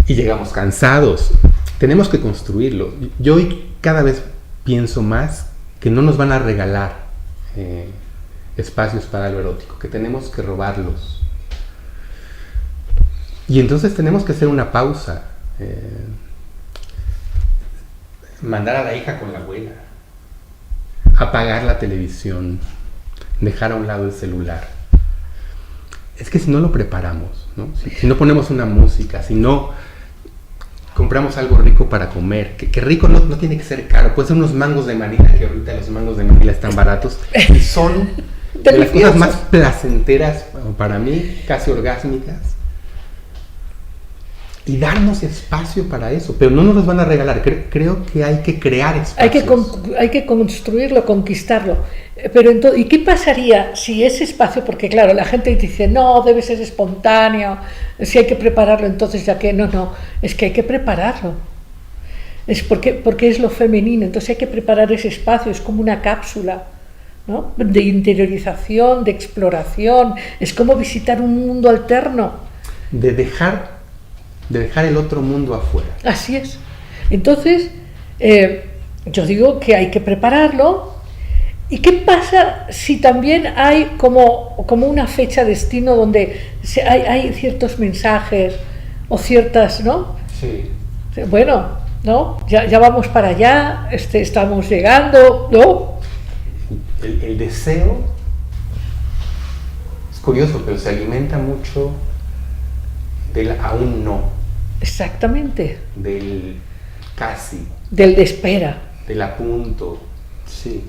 y llegamos cansados. Tenemos que construirlo. Yo hoy cada vez pienso más que no nos van a regalar espacios para lo erótico, que tenemos que robarlos. Y entonces tenemos que hacer una pausa. Mandar a la hija con la abuela. Apagar la televisión. Dejar a un lado el celular. Es que si no lo preparamos, ¿no? Si no ponemos una música, si no compramos algo rico para comer, que rico no tiene que ser caro, puede ser unos mangos de Manila, que ahorita los mangos de Manila están baratos, y son de las cosas más placenteras para mí, casi orgásmicas, y darnos espacio para eso, pero no nos los van a regalar. Creo que hay que crear espacios. Hay que construirlo, conquistarlo. Pero entonces, ¿y qué pasaría si ese espacio, porque claro, la gente dice, no, debe ser espontáneo, si hay que prepararlo, entonces ya que, no, es que hay que prepararlo. Es porque es lo femenino, entonces hay que preparar ese espacio, es como una cápsula, ¿no? De interiorización, de exploración, es como visitar un mundo alterno. De dejar el otro mundo afuera. Así es. Entonces, yo digo que hay que prepararlo. ¿Y qué pasa si también hay como una fecha destino donde hay ciertos mensajes o ciertas, ¿no? Sí. Bueno, ¿no? Ya vamos para allá, estamos llegando, ¿no? El deseo es curioso, pero se alimenta mucho del aún no. Exactamente. Del casi. Del de espera. Del a punto. Sí.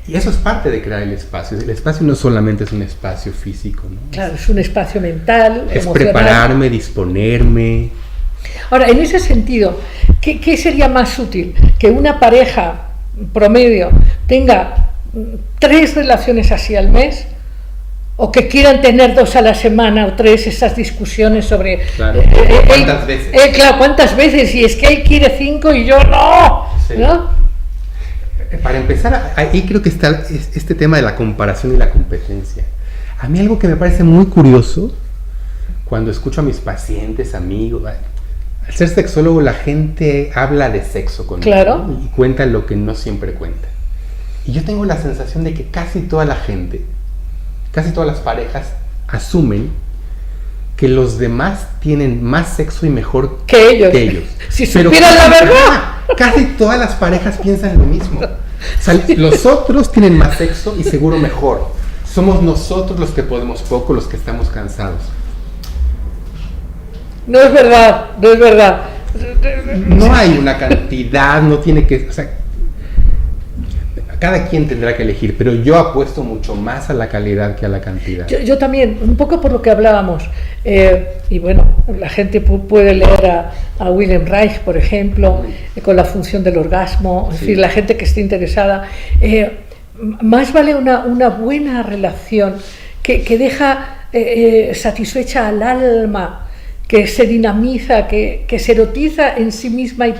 Y eso es parte de crear el espacio. El espacio no solamente es un espacio físico, ¿no? Claro, es un espacio mental, es emocional. Prepararme, disponerme. Ahora, en ese sentido, ¿qué sería más útil? Que una pareja promedio tenga 3 relaciones así al mes, o que quieran tener 2 a la semana o 3, esas discusiones sobre... Claro. ¿Cuántas veces? Claro, ¿cuántas veces? Y es que él quiere 5 y yo no, sí. ¿No? Para empezar, ahí creo que está este tema de la comparación y la competencia. A mí algo que me parece muy curioso, cuando escucho a mis pacientes, amigos, al ser sexólogo la gente habla de sexo conmigo, claro, ¿no? Y cuenta lo que no siempre cuenta. Y yo tengo la sensación de que casi toda la gente, casi todas las parejas asumen que los demás tienen más sexo y mejor que ellos. Si supieran la verdad. Casi todas las parejas piensan lo mismo. O sea, los otros tienen más sexo y seguro mejor. Somos nosotros los que podemos poco, los que estamos cansados. No es verdad. No hay una cantidad, no tiene que... O sea, cada quien tendrá que elegir, pero yo apuesto mucho más a la calidad que a la cantidad. Yo también, un poco por lo que hablábamos, y bueno, la gente puede leer a Wilhelm Reich, por ejemplo, con la función del orgasmo, es decir, la gente que esté interesada, más vale una buena relación que deja satisfecha al alma, que se dinamiza, que se erotiza en sí misma y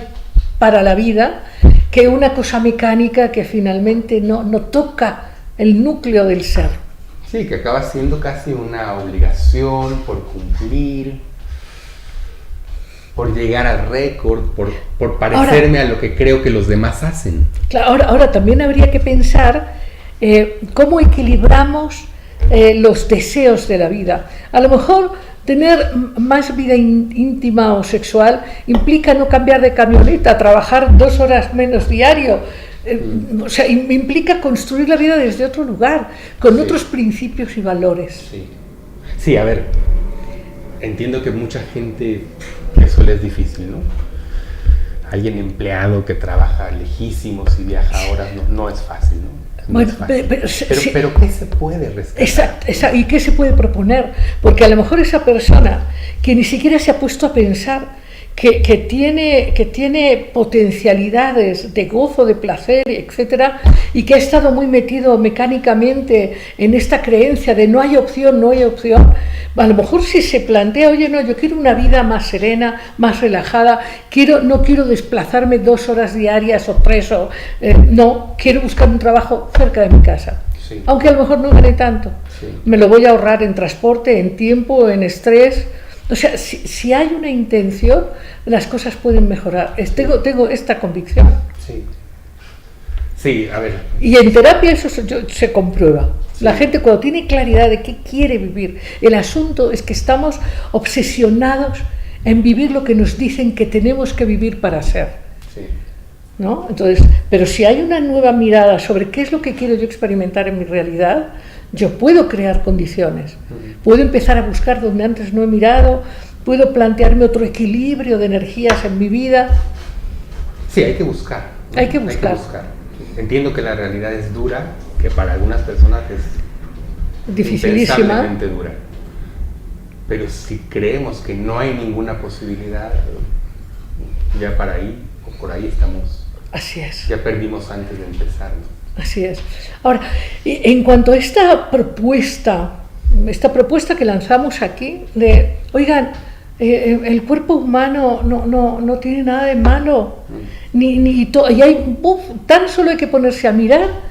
para la vida, que una cosa mecánica que finalmente no toca el núcleo del ser. Sí, que acaba siendo casi una obligación por cumplir, por llegar al récord, por parecerme a lo que creo que los demás hacen. Claro, ahora también habría que pensar cómo equilibramos los deseos de la vida. A lo mejor tener más vida íntima o sexual implica no cambiar de camioneta, trabajar 2 horas menos diario. O sea, implica construir la vida desde otro lugar, con otros principios y valores. Sí, a ver, entiendo que mucha gente eso le es difícil, ¿no? alguien empleado que trabaja lejísimos y viaja horas, no es fácil, ¿no? Bueno, es fácil. Pero ¿qué se puede rescatar? Exacto, ¿y qué se puede proponer? Porque a lo mejor esa persona que ni siquiera se ha puesto a pensar que tiene potencialidades de gozo, de placer, etcétera, y que ha estado muy metido mecánicamente en esta creencia de no hay opción, a lo mejor si se plantea, oye, no, yo quiero una vida más serena, más relajada, no quiero desplazarme 2 horas diarias o 3, no, quiero buscar un trabajo cerca de mi casa. Sí. Aunque a lo mejor no gane tanto. Sí. Me lo voy a ahorrar en transporte, en tiempo, en estrés. O sea, si hay una intención, las cosas pueden mejorar. Tengo esta convicción. Sí. Sí, a ver. Y en terapia eso se comprueba. Sí. La gente cuando tiene claridad de qué quiere vivir, el asunto es que estamos obsesionados en vivir lo que nos dicen que tenemos que vivir para ser. Sí. ¿No? Entonces, pero si hay una nueva mirada sobre qué es lo que quiero yo experimentar en mi realidad, yo puedo crear condiciones, puedo empezar a buscar donde antes no he mirado, puedo plantearme otro equilibrio de energías en mi vida. Sí, hay que buscar, ¿no? Hay que buscar. Entiendo que la realidad es dura, que para algunas personas es dificilísima, impensablemente dura. Pero si creemos que no hay ninguna posibilidad, ya por ahí estamos. Así es. Ya perdimos antes de empezar, ¿no? Así es. Ahora, en cuanto a esta propuesta que lanzamos aquí, de, oigan, el cuerpo humano no tiene nada de malo, y hay, tan solo hay que ponerse a mirar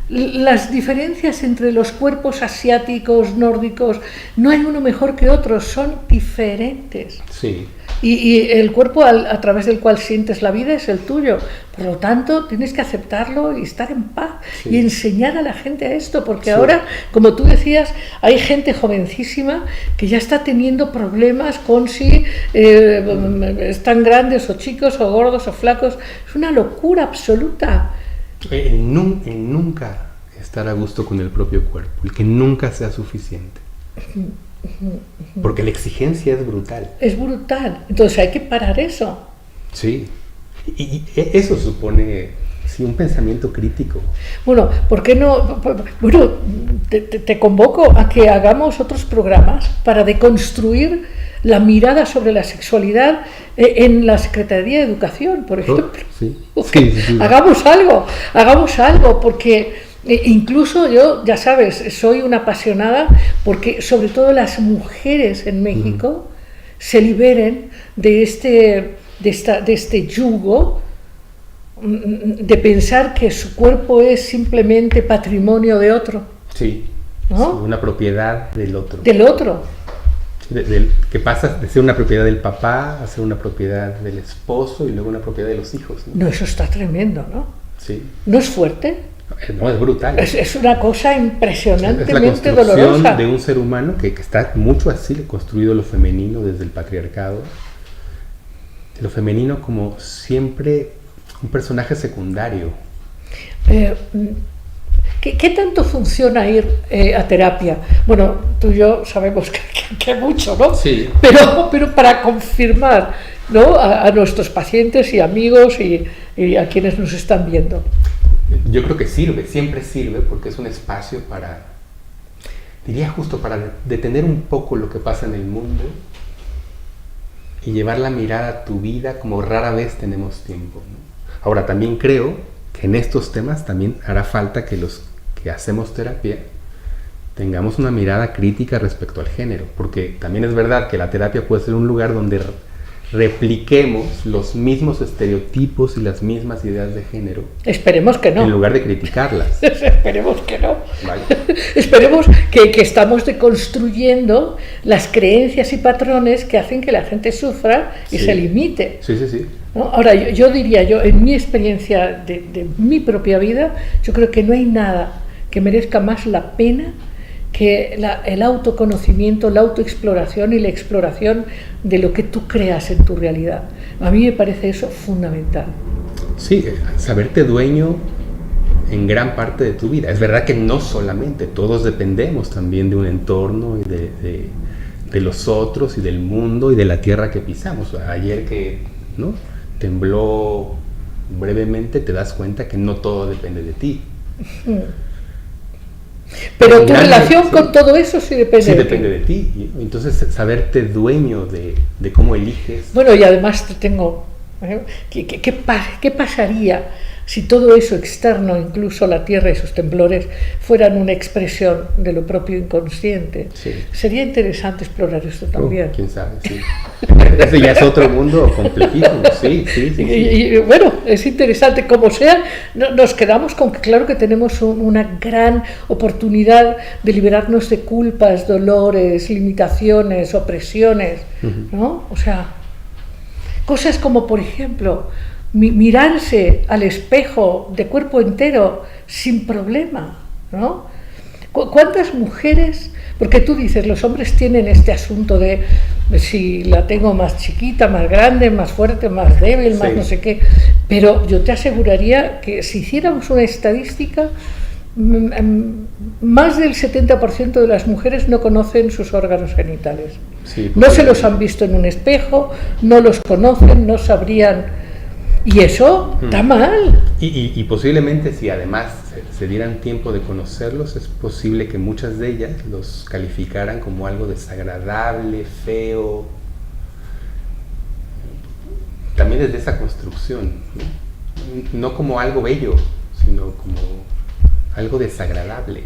las diferencias entre los cuerpos asiáticos, nórdicos, no hay uno mejor que otro, son diferentes. Sí. Y el cuerpo a través del cual sientes la vida es el tuyo. Por lo tanto, tienes que aceptarlo y estar en paz. Sí. Y enseñar a la gente a esto, porque sí. Ahora, como tú decías, hay gente jovencísima que ya está teniendo problemas con si están grandes o chicos o gordos o flacos. Es una locura absoluta. El nunca estar a gusto con el propio cuerpo, el que nunca sea suficiente. Porque la exigencia es brutal. Es brutal. Entonces hay que parar eso. Sí. Y eso supone un pensamiento crítico. Bueno, ¿por qué no? Bueno, te convoco a que hagamos otros programas para deconstruir la mirada sobre la sexualidad en la Secretaría de Educación, por ejemplo. Sí. Sí. Hagamos algo, porque incluso yo, ya sabes, soy una apasionada porque sobre todo las mujeres en México se liberen de este yugo de pensar que su cuerpo es simplemente patrimonio de otro. Sí, ¿no? Una propiedad del otro. Del otro. Que pasa de ser una propiedad del papá a ser una propiedad del esposo y luego una propiedad de los hijos. No, eso está tremendo, ¿no? Sí. ¿No es fuerte? No, es brutal. Es una cosa impresionantemente dolorosa. Es la construcción de un ser humano que está mucho así construido lo femenino desde el patriarcado. Lo femenino como siempre un personaje secundario. ¿Qué tanto funciona ir a terapia? Bueno, tú y yo sabemos que mucho, ¿no? Sí. Pero para confirmar, ¿no? a nuestros pacientes y amigos y a quienes nos están viendo. Yo creo que siempre sirve, porque es un espacio para, diría justo para detener un poco lo que pasa en el mundo y llevar la mirada a tu vida como rara vez tenemos tiempo, ¿no? Ahora, también creo que en estos temas también hará falta que los que hacemos terapia tengamos una mirada crítica respecto al género, porque también es verdad que la terapia puede ser un lugar donde repliquemos los mismos estereotipos y las mismas ideas de género. Esperemos que no. En lugar de criticarlas. Esperemos que no. Vale. Esperemos que estamos deconstruyendo las creencias y patrones que hacen que la gente sufra y se limite. Sí. ¿No? Ahora, yo diría, en mi experiencia de mi propia vida, yo creo que no hay nada que merezca más la pena que el autoconocimiento, la autoexploración y la exploración de lo que tú creas en tu realidad. A mí me parece eso fundamental. Sí, saberte dueño en gran parte de tu vida. Es verdad que no solamente, todos dependemos también de un entorno y de los otros y del mundo y de la tierra que pisamos. Ayer que, ¿no? tembló brevemente, te das cuenta que no todo depende de ti. Pero tu relación con todo eso sí depende de ti. Entonces, saberte dueño de cómo eliges. Bueno, y además te tengo... ¿Qué pasaría si todo eso externo, incluso la Tierra y sus temblores, fueran una expresión de lo propio inconsciente? Sí. Sería interesante explorar esto también. ¿Quién sabe? Sí. Ese ya es otro mundo complejísimo. Sí. Y bueno, es interesante. Como sea, nos quedamos con que claro que tenemos una gran oportunidad de liberarnos de culpas, dolores, limitaciones, opresiones, ¿no? O sea, cosas como, por ejemplo, mirarse al espejo de cuerpo entero sin problema, ¿no? ¿Cuántas mujeres? Porque tú dices, los hombres tienen este asunto de si la tengo más chiquita, más grande, más fuerte, más débil, más no sé qué. Pero yo te aseguraría que si hiciéramos una estadística, más del 70% de las mujeres no conocen sus órganos genitales. Sí, no se los han visto en un espejo, no los conocen, no sabrían. Y eso está mal. Y posiblemente si además se dieran tiempo de conocerlos, es posible que muchas de ellas los calificaran como algo desagradable, feo. También desde esa construcción, no como algo bello, sino como algo desagradable.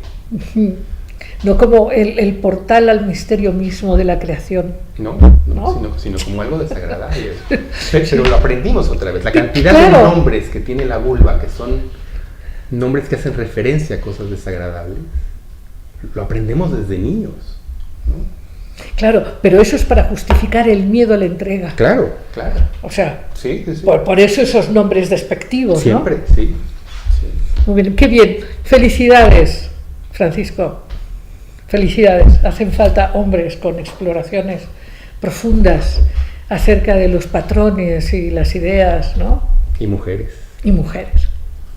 No como el portal al misterio mismo de la creación. No. Sino como algo desagradable. Pero lo aprendimos otra vez. La cantidad de nombres que tiene la vulva, que son nombres que hacen referencia a cosas desagradables, lo aprendemos desde niños, ¿no? Claro, pero eso es para justificar el miedo a la entrega. Claro. O sea, sí. Por eso esos nombres despectivos, siempre, ¿no? Sí. Muy bien, qué bien. Felicidades, Francisco. Felicidades. Hacen falta hombres con exploraciones profundas acerca de los patrones y las ideas, ¿no? Y mujeres.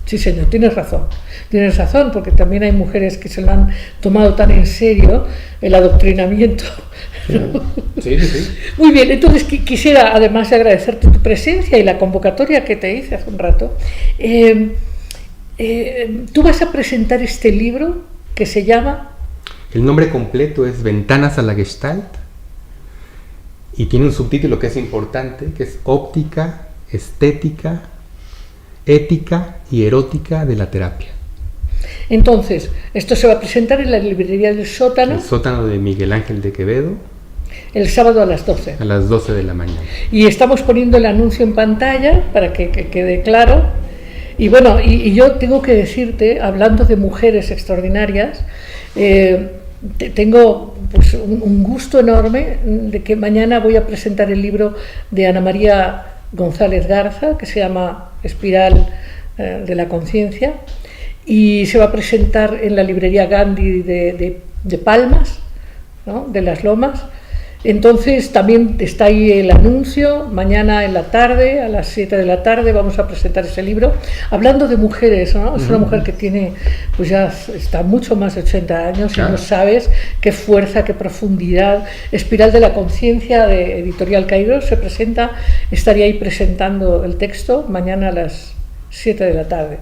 Sí, señor, tienes razón, porque también hay mujeres que se lo han tomado tan en serio el adoctrinamiento. Sí. Muy bien, entonces quisiera, además de agradecerte tu presencia y la convocatoria que te hice hace un rato, tú vas a presentar este libro que se llama... El nombre completo es Ventanas a la Gestalt y tiene un subtítulo que es importante, que es Óptica, Estética, Ética y Erótica de la Terapia. Entonces, esto se va a presentar en la librería del Sótano. El Sótano de Miguel Ángel de Quevedo. El sábado a las 12. A las 12 de la mañana. Y estamos poniendo el anuncio en pantalla para que quede claro. Y bueno, y yo tengo que decirte, hablando de mujeres extraordinarias, tengo pues, un gusto enorme de que mañana voy a presentar el libro de Ana María González Garza, que se llama Espiral de la Conciencia, y se va a presentar en la librería Gandhi de Palmas, ¿no? De Las Lomas. Entonces también está ahí el anuncio. Mañana en la tarde, a las 7 de la tarde, vamos a presentar ese libro, hablando de mujeres, ¿no? Es una mujer que tiene, pues ya está mucho más de 80 años, claro. Y no sabes qué fuerza, qué profundidad. Espiral de la Conciencia, de Editorial Cairo, se presenta, estaría ahí presentando el texto mañana a las 7 de la tarde.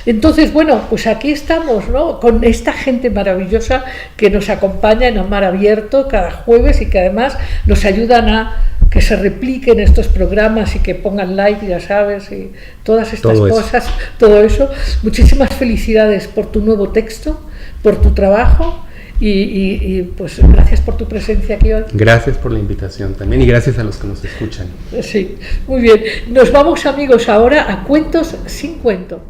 Entonces, bueno, pues aquí estamos, ¿no? Con esta gente maravillosa que nos acompaña en Mar Abierto cada jueves y que además nos ayudan a que se repliquen estos programas y que pongan like, ya sabes, y todas estas cosas, todo eso. Muchísimas felicidades por tu nuevo texto, por tu trabajo. Y pues gracias por tu presencia aquí hoy. Gracias por la invitación también y gracias a los que nos escuchan. Sí, muy bien. Nos vamos, amigos, ahora a Cuentos sin Cuento.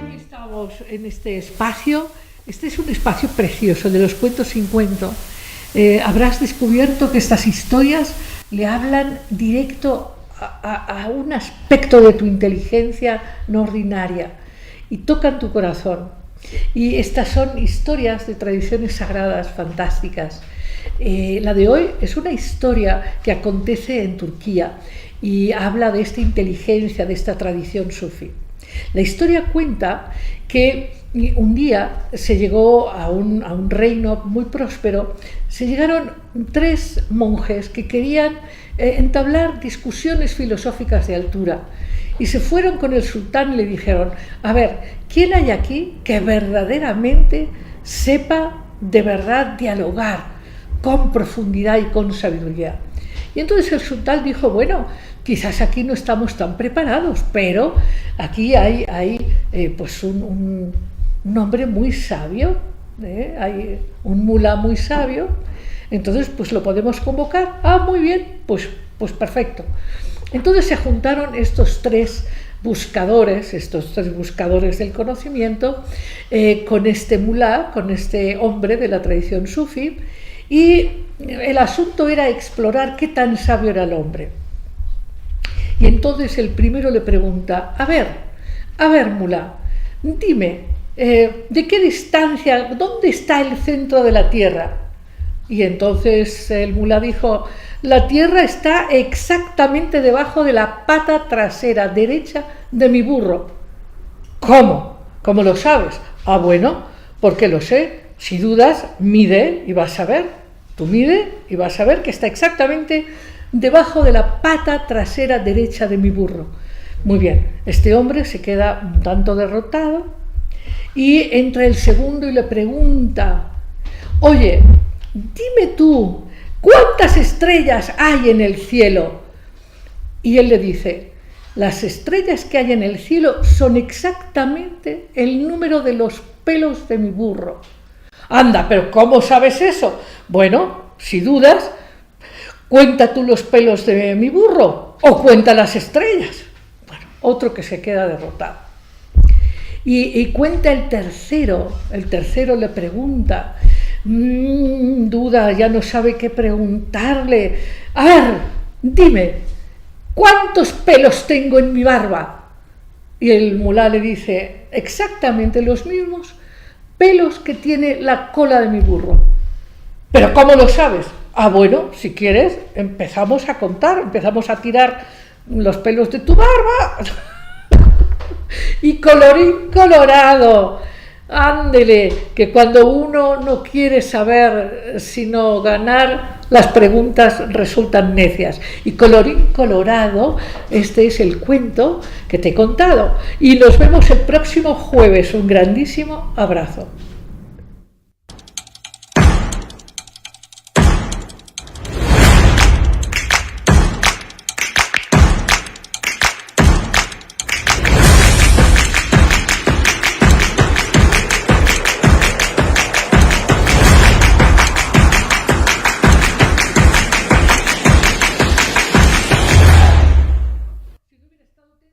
Aquí estamos en este espacio. Este es un espacio precioso de los Cuentos sin Cuento. Habrás descubierto que estas historias le hablan directo a un aspecto de tu inteligencia no ordinaria y tocan tu corazón. Y estas son historias de tradiciones sagradas fantásticas. La de hoy es una historia que acontece en Turquía y habla de esta inteligencia, de esta tradición sufí. La historia cuenta que Y un día se llegó a un reino muy próspero, se llegaron 3 monjes que querían entablar discusiones filosóficas de altura. Y se fueron con el sultán y le dijeron: a ver, ¿quién hay aquí que verdaderamente sepa de verdad dialogar con profundidad y con sabiduría? Y entonces el sultán dijo: bueno, quizás aquí no estamos tan preparados, pero aquí hay pues un hombre muy sabio, hay un mulá muy sabio, entonces pues lo podemos convocar. Ah, muy bien, pues perfecto. Entonces se juntaron estos 3 buscadores del conocimiento, con este mulá, con este hombre de la tradición sufí, y el asunto era explorar qué tan sabio era el hombre. Y entonces el primero le pregunta: a ver, mulá, dime, ¿de qué distancia, dónde está el centro de la tierra? Y entonces el mulá dijo: la tierra está exactamente debajo de la pata trasera derecha de mi burro. ¿Cómo? ¿Cómo lo sabes? Ah, bueno, porque lo sé. Si dudas, mide y vas a ver. Tú mide y vas a ver que está exactamente debajo de la pata trasera derecha de mi burro. Muy bien, este hombre se queda un tanto derrotado y entra el segundo y le pregunta: oye, dime tú, ¿cuántas estrellas hay en el cielo? Y él le dice: las estrellas que hay en el cielo son exactamente el número de los pelos de mi burro. Anda, pero ¿cómo sabes eso? Bueno, si dudas, cuenta tú los pelos de mi burro o cuenta las estrellas. Bueno, otro que se queda derrotado. Y cuenta el tercero le pregunta, duda, ya no sabe qué preguntarle. A ver, dime, ¿cuántos pelos tengo en mi barba? Y el mulá le dice: exactamente los mismos pelos que tiene la cola de mi burro. ¿Pero cómo lo sabes? Ah, bueno, si quieres, empezamos a contar, empezamos a tirar los pelos de tu barba. Y colorín colorado, ándele, que cuando uno no quiere saber sino ganar, las preguntas resultan necias. Y colorín colorado, este es el cuento que te he contado. Y nos vemos el próximo jueves. Un grandísimo abrazo.